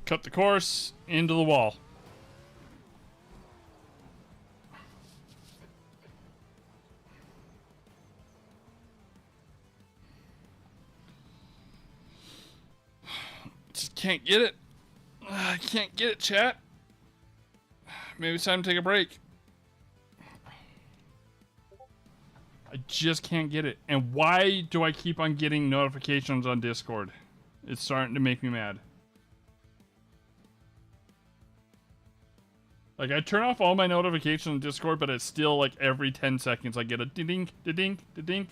Cut the course into the wall. Just can't get it. I can't get it, chat. Maybe it's time to take a break. I just can't get it. And why do I keep on getting notifications on Discord? It's starting to make me mad. Like, I turn off all my notifications on Discord, but it's still like every 10 seconds I get a ding, ding, ding.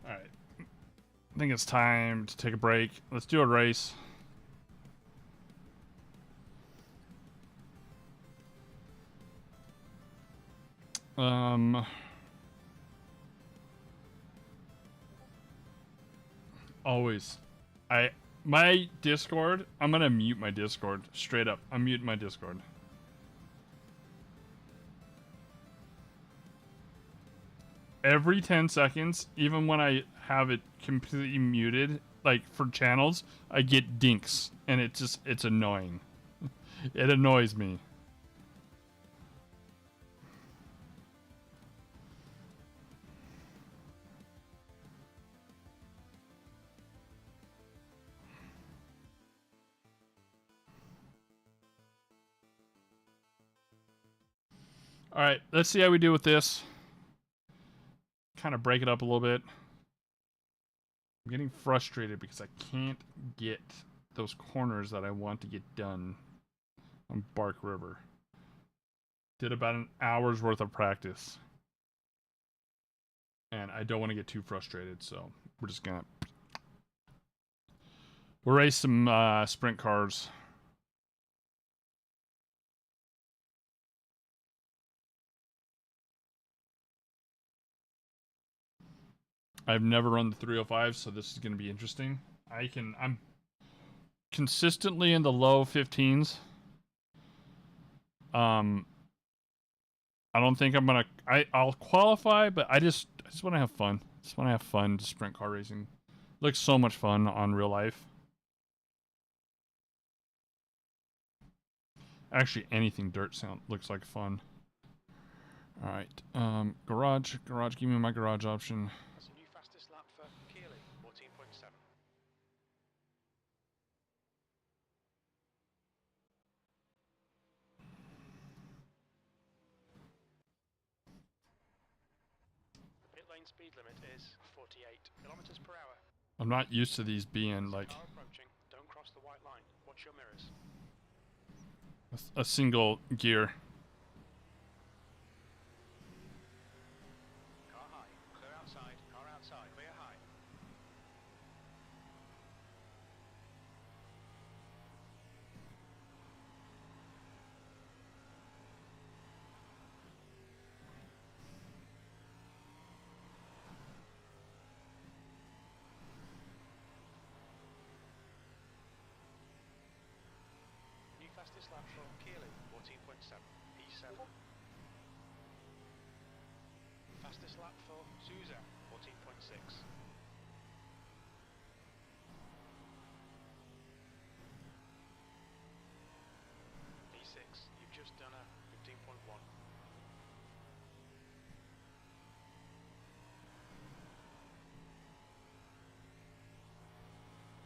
Alright. I think it's time to take a break. Let's do a race. Always. My Discord, I'm gonna mute my Discord. Straight up. I'm muting my Discord. Every 10 seconds, even when I have it completely muted, like for channels, I get dinks. And it's annoying. It annoys me. Alright, let's see how we do with this. Kind of break it up a little bit. I'm getting frustrated because I can't get those corners that I want to get done on Bark River. Did about an hour's worth of practice. And I don't want to get too frustrated, so we're just gonna... We'll race some sprint cars. I've never run the 305, so this is going to be interesting. I'm consistently in the low 15s. I don't think I'm going to... I'll qualify, but I just want to have fun. Just want to have fun to sprint car racing. Looks so much fun on real life. Actually, anything dirt looks like fun. Alright, garage, give me my garage option. Lap for Keeley, 14.7. The pit lane speed limit is 48 kilometers per hour. I'm not used to these being like Car approaching. Don't cross the white line. Watch your mirrors. a single gear. Car high. Clear outside. Car outside. Clear high. P6, you've just done a 15.1.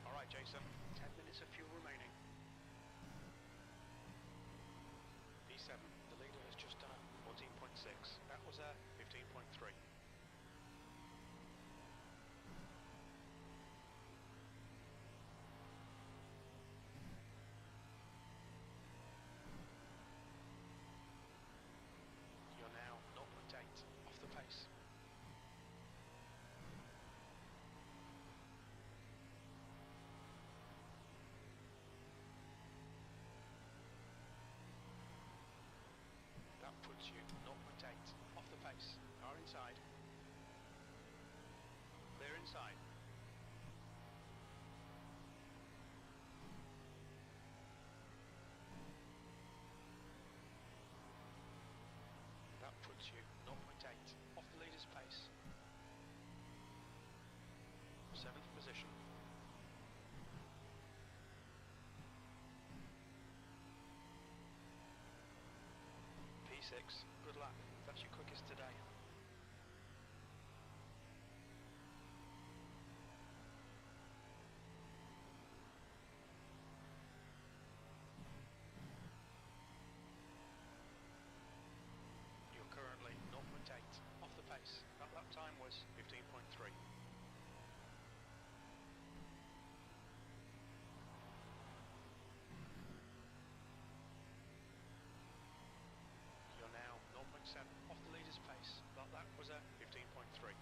Alright Jason, 10 minutes of fuel remaining. P7, the leader has just done a 14.6. That was a 15.3. You're now 0.8 off the pace. That puts you 0.8 off the pace. Car inside. Clear inside. That puts you 0.8 off the leader's pace. 7th position. P6, good luck. That's your quickest today. You're currently 0.8 off the pace. That lap time was 15.3. You're now 0.7 off the leader's pace. That lap was a 15.3.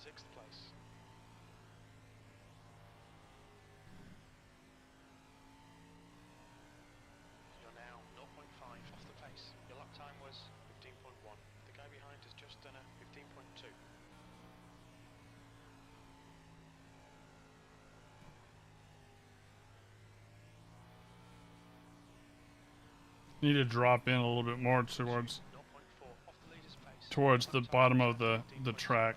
Sixth place. You're now 0.5 off the pace. Your lap time was 15.1. The guy behind has just done a 15.2. Need to drop in a little bit more towards 0.4 off the leader's pace. towards the Lap time bottom was of the 15.6. track.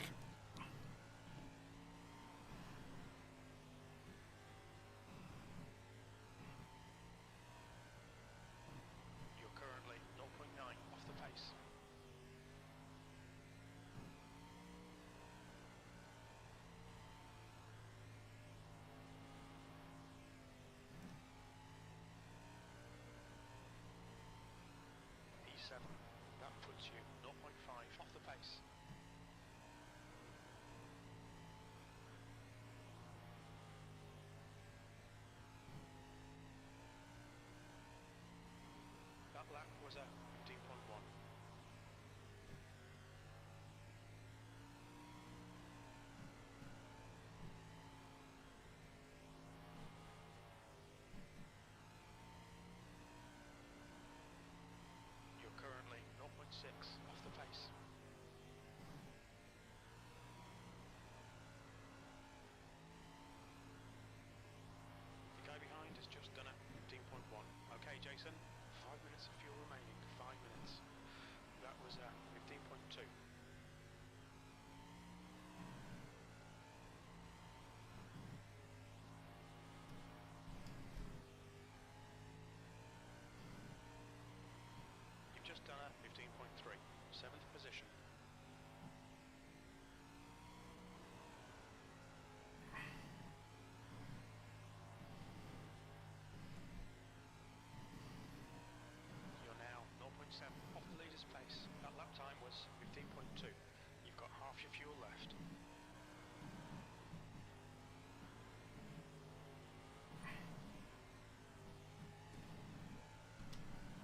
You're currently 0.9 off the pace. E7, that puts you 0.5 off the pace. That lap was a 15.1. You're currently 0.6 off the pace. The guy behind has just done a 15.1. Okay, Jason, 5 minutes of fuel remaining. 5 minutes. That was a 15.2. You've just done a 15.3. 7th position. You're now 0.7 off the leader's pace. That lap time was 15.2. You've got half your fuel left.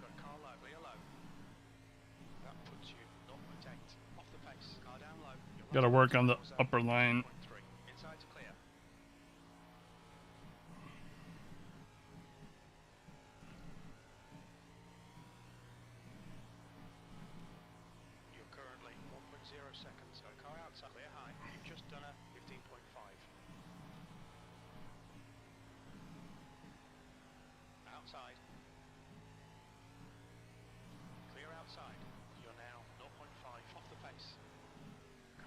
Got car low, clear low. That puts you 0.8 off the pace. Car down low. Your Got to lap work time on the was upper line. 0.3. Inside's clear. You're currently 1.0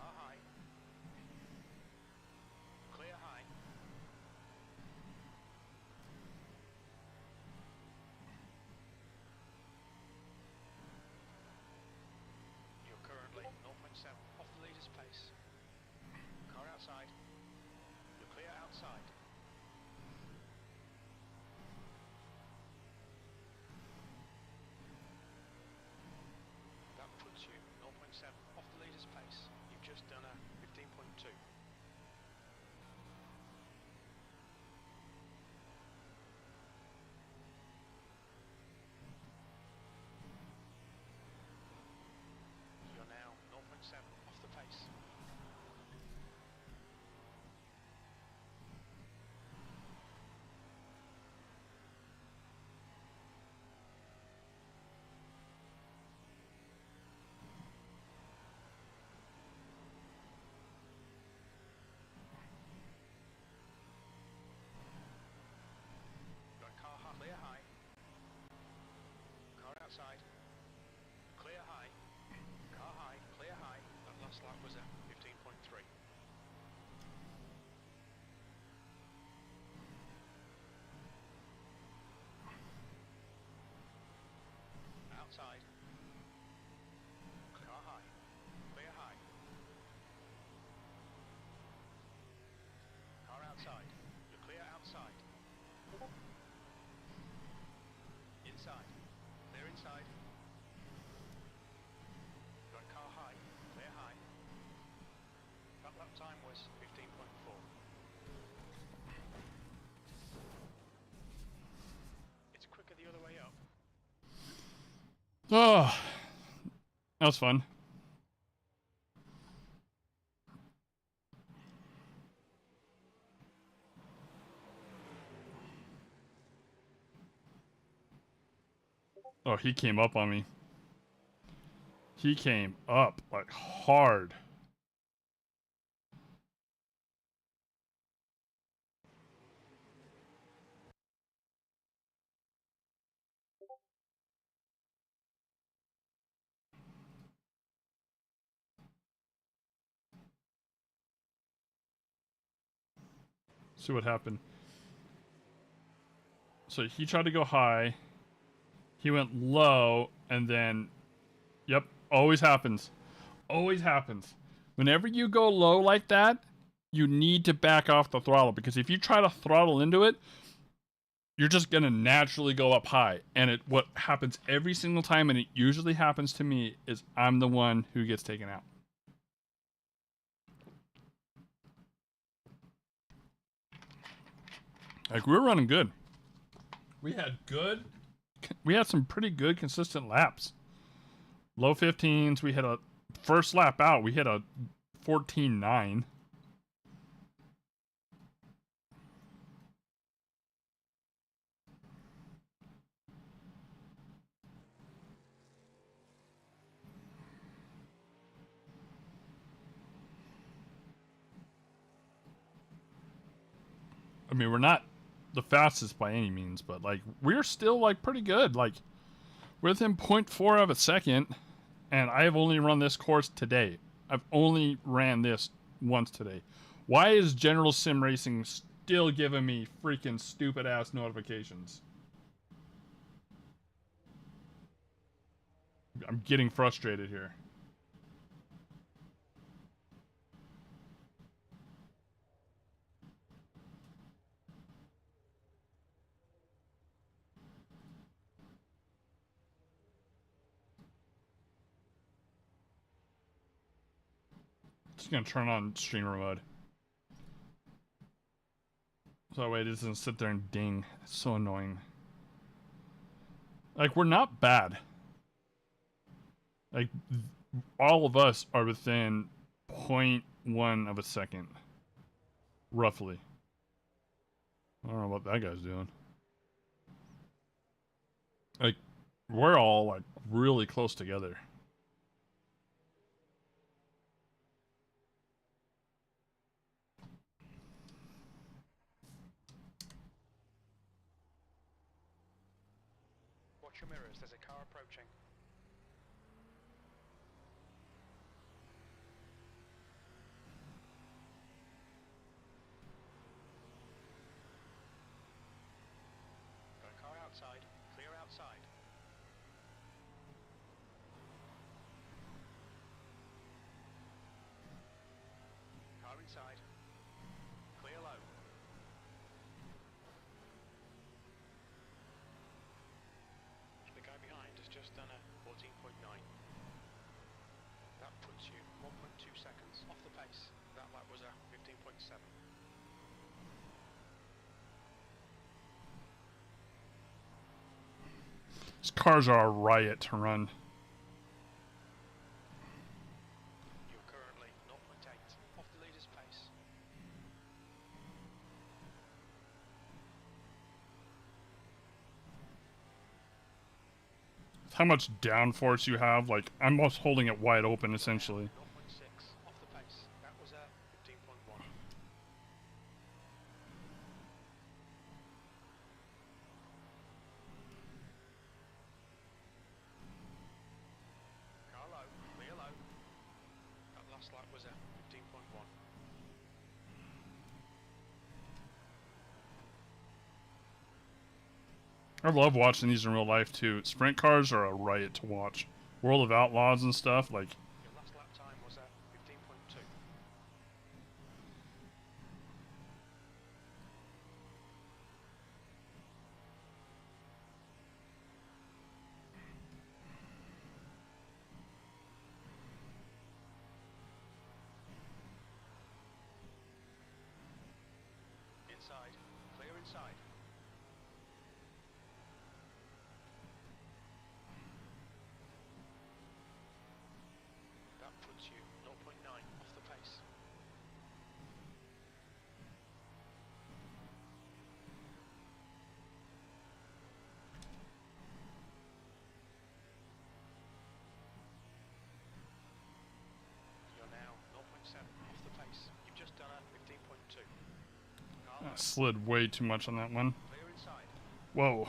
Car high. Clear high. You're currently 0.7 off the leader's pace. Car outside. You're clear outside. That puts you 0.7 off the leader's pace. You've just done a 15.2. You're now 0.7 off the pace. Got car high, clear high. Car outside. Clear high. Car high, clear high. That last lap was at 15.3. Outside. Car high. Clear high. Car outside. You're clear outside. Inside. Clear inside. Got car high. Clear high. That lap time was 15.4. It's quicker the other way up. Oh, that was fun. Oh, he came up on me. He came up like hard. See what happened. So he tried to go high. He went low, and then, yep, always happens. Always happens. Whenever you go low like that, you need to back off the throttle, because if you try to throttle into it, you're just gonna naturally go up high. And what happens every single time, and it usually happens to me, is I'm the one who gets taken out. Like, we were running good. We had some pretty good consistent laps. Low 15s. We had a first lap out. We hit a 14.9. I mean, we're not the fastest by any means, but like, we're still like pretty good. Like, within 0.4 of a second, and I have only run this course today. I've only ran this once today. Why is General Sim Racing still giving me freaking stupid ass notifications? I'm getting frustrated here. Just gonna turn on streamer mode. So that way it doesn't sit there and ding. It's so annoying. Like, we're not bad. Like, all of us are within 0.1 of a second. Roughly. I don't know what that guy's doing. Like, we're all, like, really close together. Watch your mirrors, there's a car approaching. off the pace. That lap was a 15.7. These cars are a riot to run. You're currently 0.8 off the leader's pace. How much downforce you have, like, I'm almost holding it wide open, essentially. 0.6 off the pace. That was a 15.1. Car low, clear low. That last lap was a 15.1. I love watching these in real life, too. Sprint cars are a riot to watch. World of Outlaws and stuff, like... Your last lap time was a 15.2. Inside, clear inside. That puts you 0.9 off the pace. You're now 0.7 off the pace. You've just done a 15.2. Car I slid way too much on that one. clear inside. Whoa.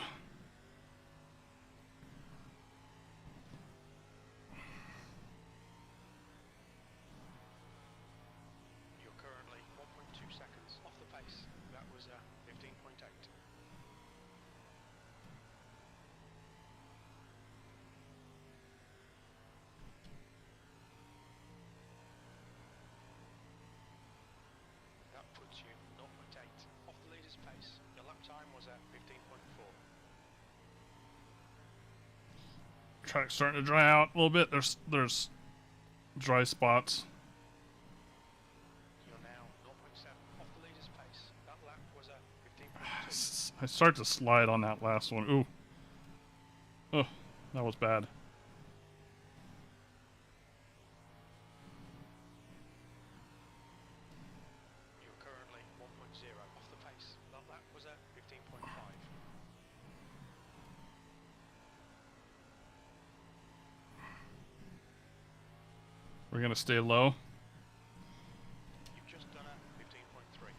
You're currently 1.2 seconds off the pace. That was a 15.8. That puts you 0.8 off the leader's pace. Your lap time was a 15.4. Track's starting to dry out a little bit. There's dry spots. You're now 0.7 off the leader's pace. That lap was a 15.2. I start to slide on that last one. Ooh. Oh, that was bad. You're currently 1.0 off the pace. That lap was a 15.5. We're gonna stay low. You've just done a 15.3.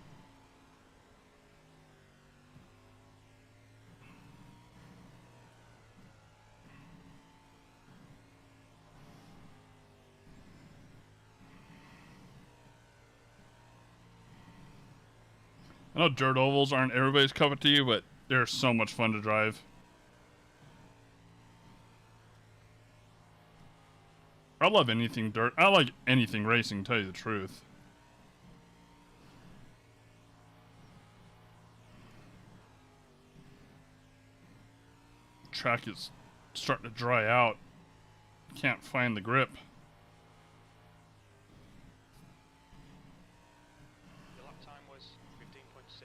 I know dirt ovals aren't everybody's cup of tea, but they're so much fun to drive. I love anything dirt. I like anything racing, to tell you the truth. Track is starting to dry out. Can't find the grip. Your lap time was 15.6.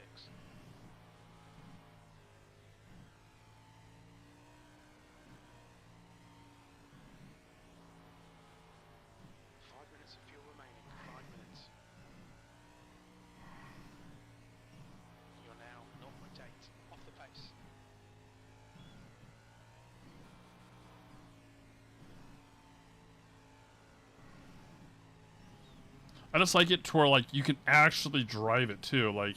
5 minutes of fuel remaining. 5 minutes. You're now 0.8 off the pace. I just like it to where, like, you can actually drive it too. Like,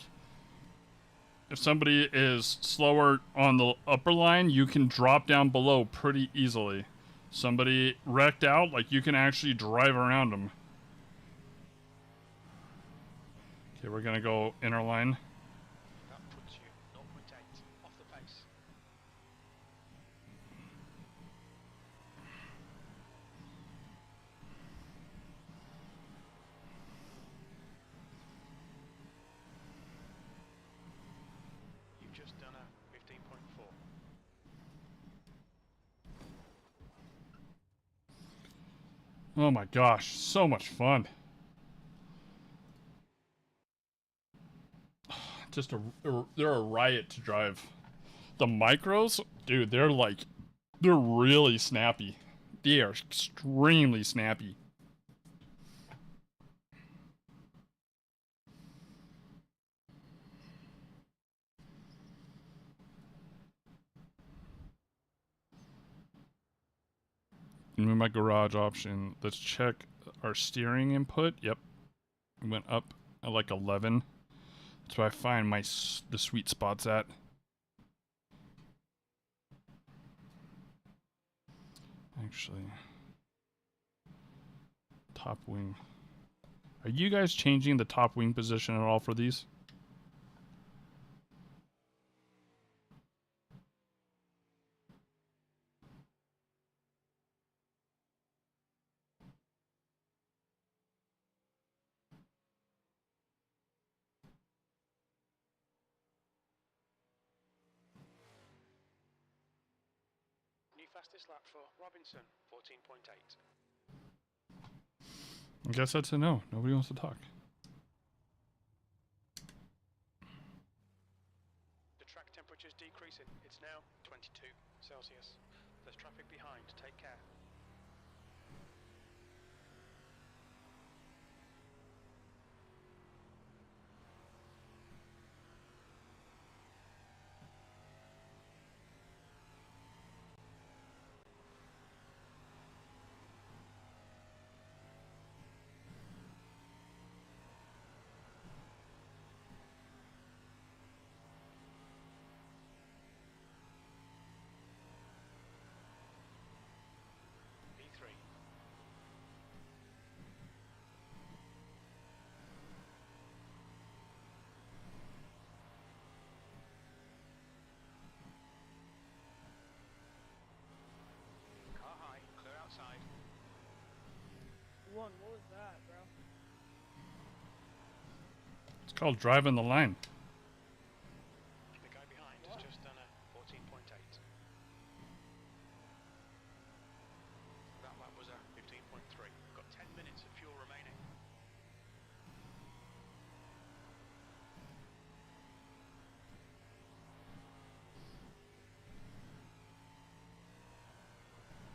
if somebody is slower on the upper line, you can drop down below pretty easily. Somebody wrecked out, like, you can actually drive around them. Okay, we're gonna go inner line. That puts you 0.8 off the pace. You've just done a 15.4. Oh my gosh, so much fun. just they're a riot to drive. The micros, dude, they're really snappy. They are extremely snappy. Move my garage option. Let's check our steering input. Yep, it went up at like 11. That's where I find the sweet spots at. Actually, top wing. Are you guys changing the top wing position at all for these? New fastest lap for Robinson, 14.8. I guess that's a no. Nobody wants to talk. The track temperature's decreasing. It's now 22 Celsius. There's traffic behind. Take care. V3. Car high, clear outside. What was that, bro? It's called driving the line. The guy behind has just done a 14.8. That lap was a 15.3. Got 10 minutes of fuel remaining.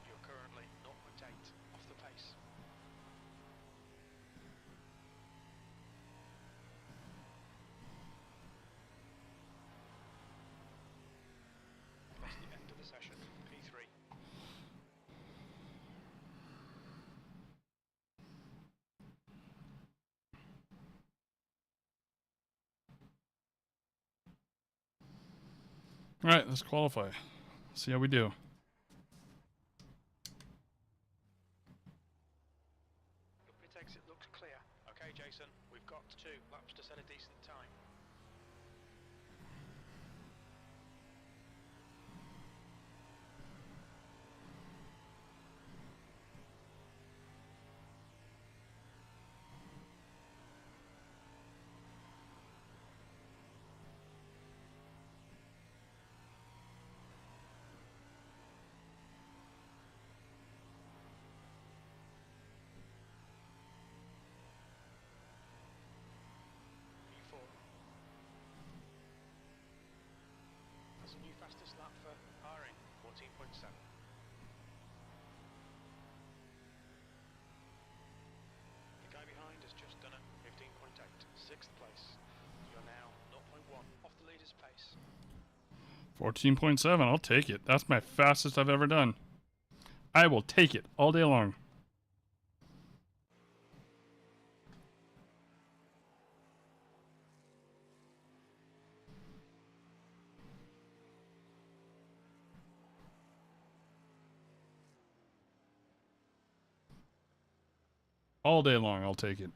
You're currently 0.8 off the pace. That's the end of the session. P3. All right, let's qualify. See how we do. Your pit exit looks clear. Okay, Jason, we've got 2 laps to set a decent time. P4. That's a new fastest lap for Haring, 14.7. The guy behind has just done a 15.8. 6th place. You're now 0.1 off the leader's pace. 14.7, I'll take it. That's my fastest I've ever done. I will take it all day long. All day long, I'll take it.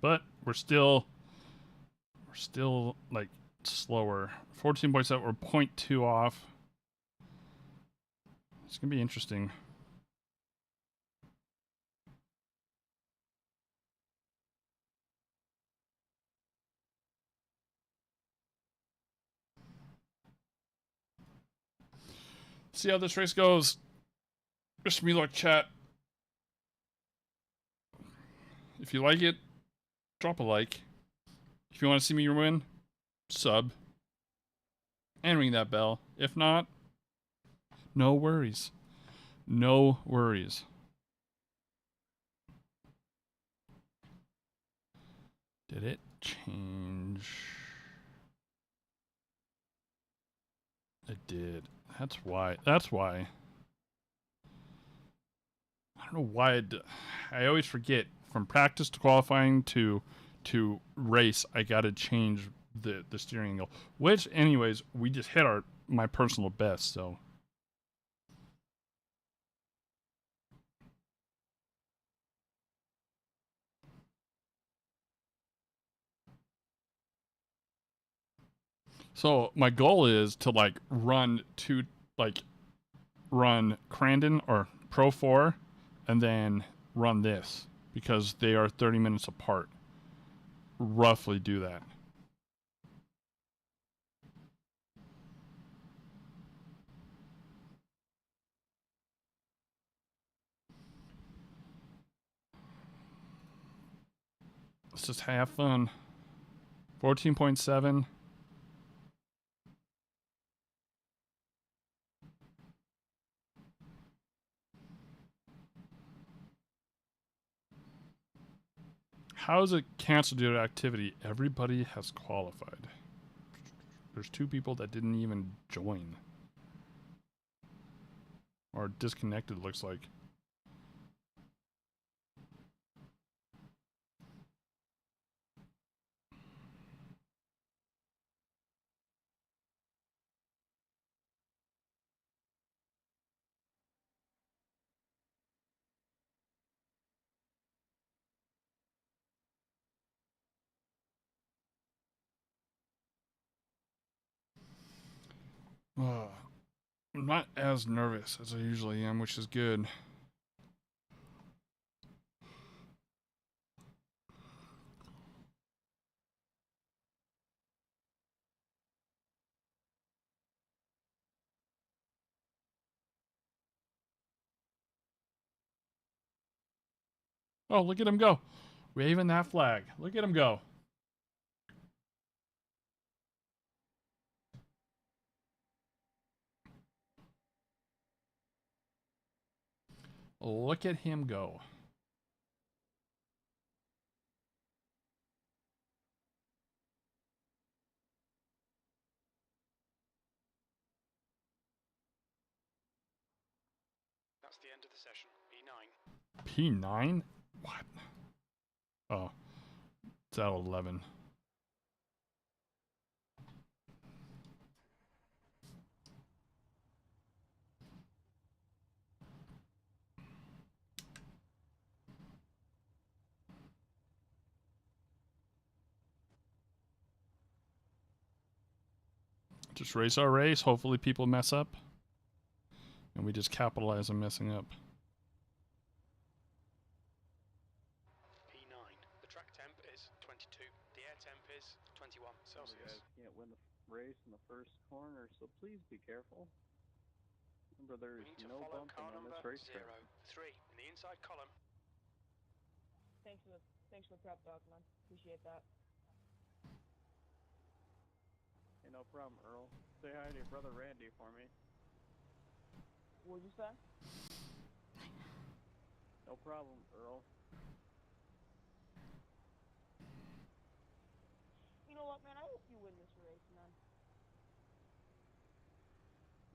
But we're still like slower. 14.7, we're 0.2 off. It's gonna be interesting. See how this race goes. Wish me luck, chat. If you like it, drop a like. If you want to see me win, sub. And ring that bell. If not, no worries. No worries. Did it change? It did. That's why. That's why. I don't know why. I always forget. From practice to qualifying to race, I gotta change the steering angle. Which, anyways, we just hit my personal best. So. So my goal is to run Crandon or Pro 4 and then run this because they are 30 minutes apart. Roughly do that. Let's just have fun. 14.7. How is it canceled due to activity? Everybody has qualified. There's 2 people that didn't even join. Or disconnected, looks like. I'm not as nervous as I usually am, which is good. Oh, look at him go. Waving that flag. Look at him go. Look at him go. That's the end of the session. P9. P9? What? Oh. It's at 11. Just race our race. Hopefully people mess up. And we just capitalize on messing up. P9. The track temp is 22. The air temp is 21 Celsius. You guys can't win the race in the first corner, so please be careful. Remember, there We is need to no follow bumping car on number this racetrack. 03 in the inside column. Thanks for the prep, dog, man. Appreciate that. Hey, no problem, Earl. Say hi to your brother Randy for me. What'd you say? No problem, Earl. You know what, man? I hope you win this race, man.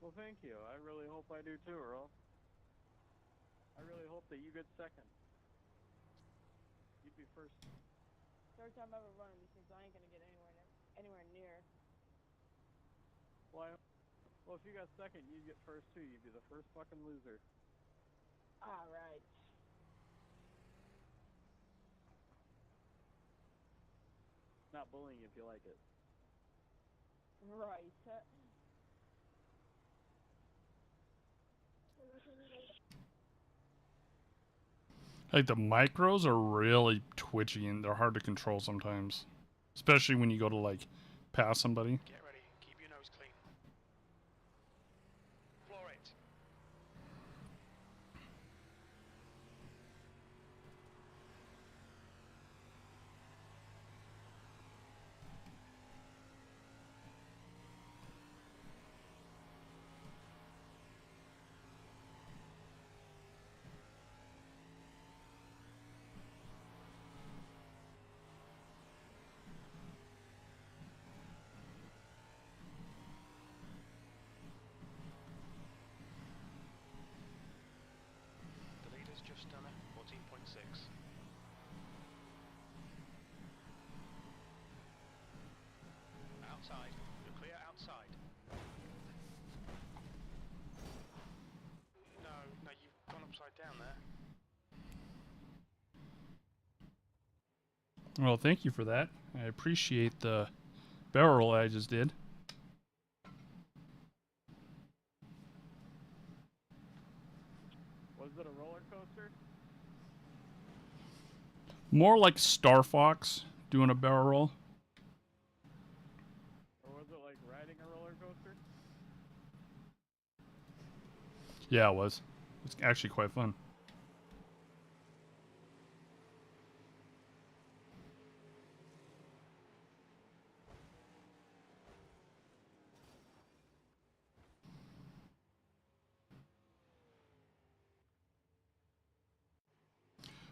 Well, thank you. I really hope I do too, Earl. I really hope that you get second. You'd be first. Third time ever running these things, I ain't gonna get anywhere near. Well, well, if you got second, you'd get first too. You'd be the first fucking loser. All right. Not bullying if you like it. Right. Like the micros are really twitchy and they're hard to control sometimes. Especially when you go to like pass somebody. Get ready. Keep your nose clean. Floor it. Well, thank you for that. I appreciate the barrel roll I just did. Was it a roller coaster? More like Star Fox doing a barrel roll. Or was it like riding a roller coaster? Yeah, it was. It's actually quite fun.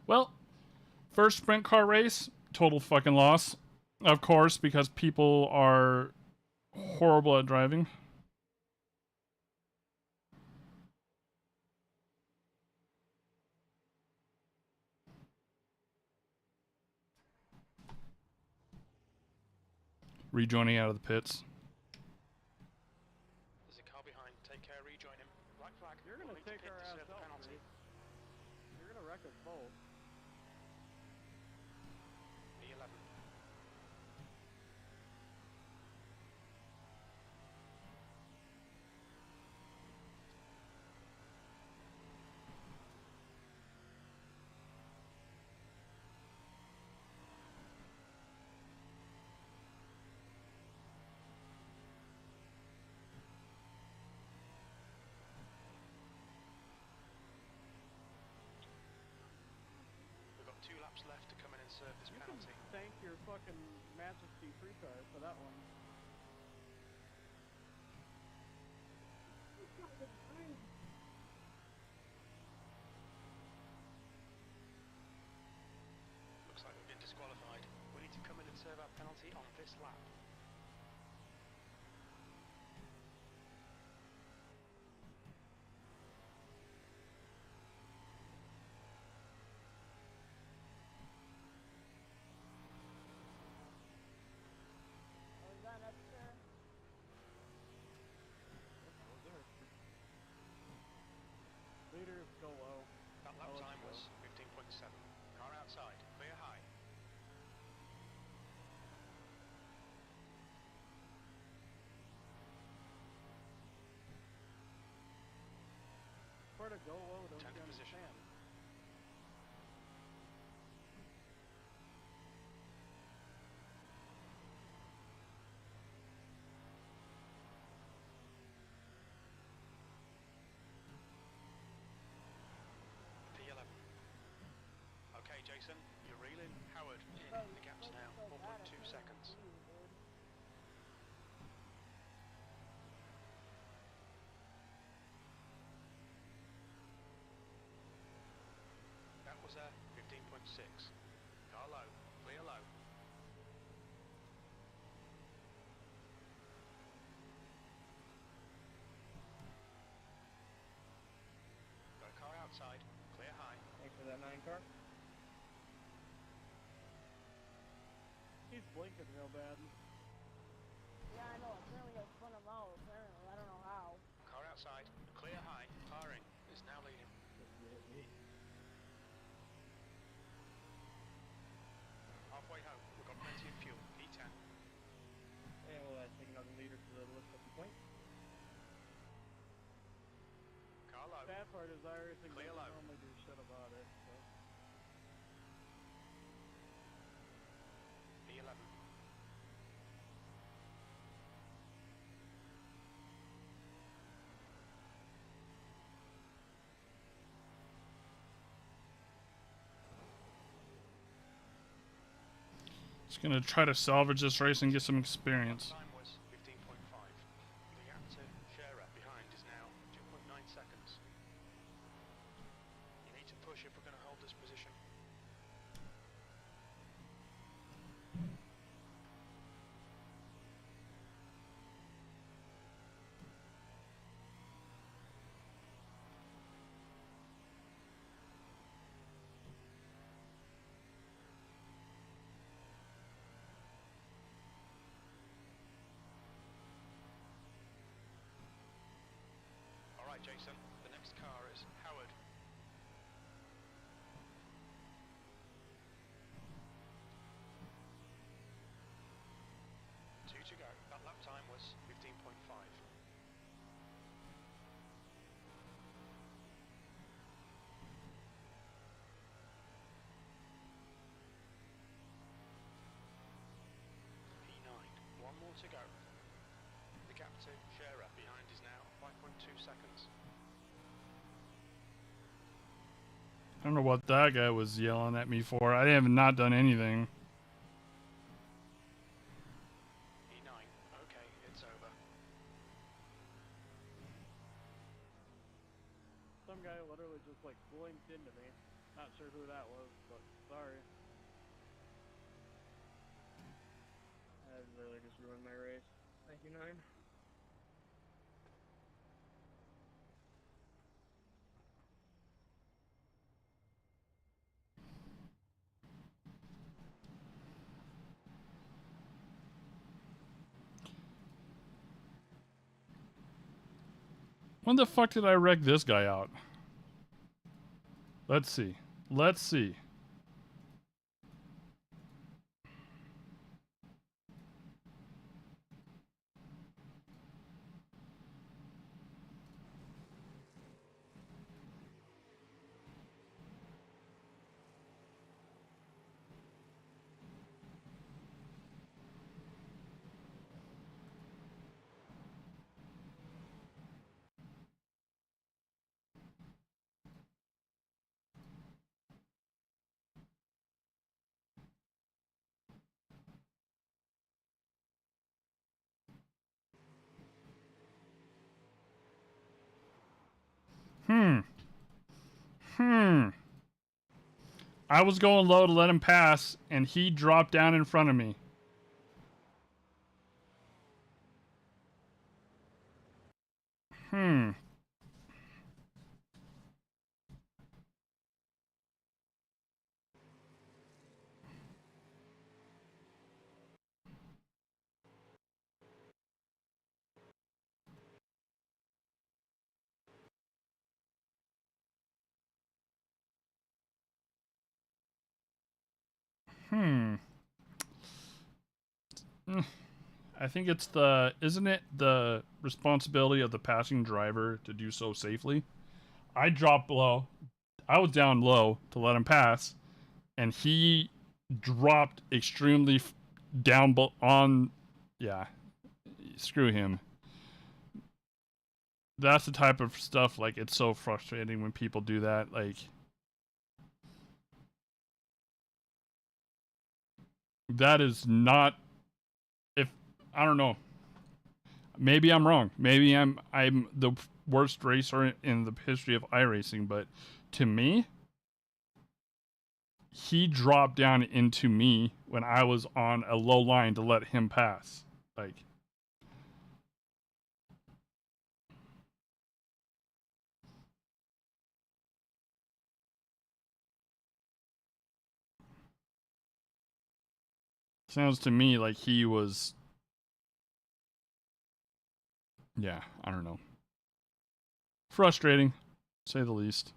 Well, first sprint car race, total fucking loss. Of course, because people are horrible at driving. Rejoining out of the pits. There's a car behind. Take care, rejoin him. Right flag. You're gonna We'll need to take pit our to ass serve the out, penalty. mate. You're gonna wreck us both. P11. We've got 2 laps left to come in and serve this You can penalty. thank your fucking Majesty free car for that one. Looks like we've been disqualified. We need to come in and serve our penalty on this lap. Was that up, sir? Leaders go low. That lap I'll let time you go. was 15.7. Car outside. Clear high. Where to go low, don't 10th you position. understand? P11. Okay, Jason, you're reeling. Howard, Bro, the gap's you're now so bad at 4.2 playing seconds. with you, dude. That was a 15.6. Car low. Clear low. Got a car outside. Clear high. Thanks for that 9 car. He's blinking real bad. Yeah, I know. Apparently I spun him out. Apparently. I don't know how. Car outside. Clear high. Firing. Is now leading. Halfway home. We've got plenty of fuel. P10. And we'll take another leader to the list of the point. Car low. Bad part is iRacing Clear doesn't low. normally do shit about it, so. P11. Just gonna try to salvage this race and get some experience. Time was 15.5. The gap to Scherer behind is now 2.9 seconds. You need to push if we're going to hold this position. Alright, Jason, the next car is Howard. to go. The gap to Scherer behind is now 5.2 seconds. I don't know what that guy was yelling at me for. I have not done anything. E9, okay, it's over. Some guy literally just like blinked into me. Not sure who that was, but sorry. That really just ruined my race. Thank you, Nine. When the fuck did I wreck this guy out? Let's see. Let's see. I was going low to let him pass, and he dropped down in front of me. I think it's isn't it the responsibility of the passing driver to do so safely? I dropped low. I was down low to let him pass, and he dropped extremely down on. Yeah, screw him. That's the type of stuff, like, it's so frustrating when people do that. Like, that is not. If I don't know, maybe I'm wrong. Maybe I'm the worst racer in the history of iRacing, but to me, he dropped down into me when I was on a low line to let him pass. Like, sounds to me like he was. Yeah, I don't know. Frustrating, to say the least.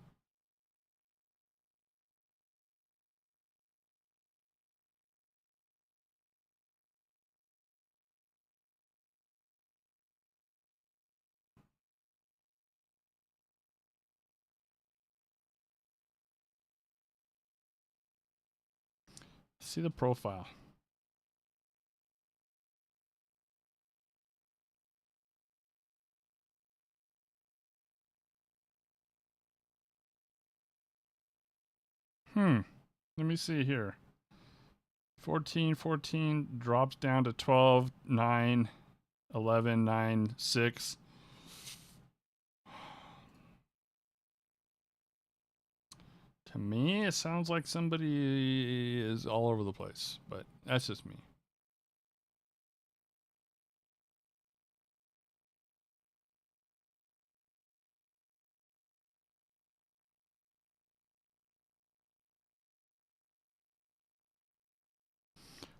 See the profile. Let me see here. 14 drops down to 12, 9, 11, 9, 6. To me, it sounds like somebody is all over the place, but that's just me.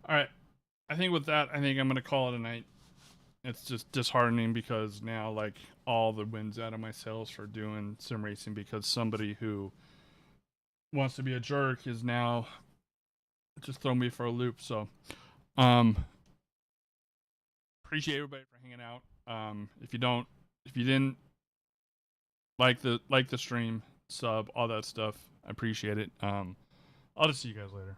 All right. I think with that, I think I'm going to call it a night. It's just disheartening because now, like, all the wins out of my sails for doing sim racing because somebody who wants to be a jerk is now just throwing me for a loop. So, appreciate everybody for hanging out. If you didn't like the stream, sub, all that stuff, I appreciate it. I'll just see you guys later.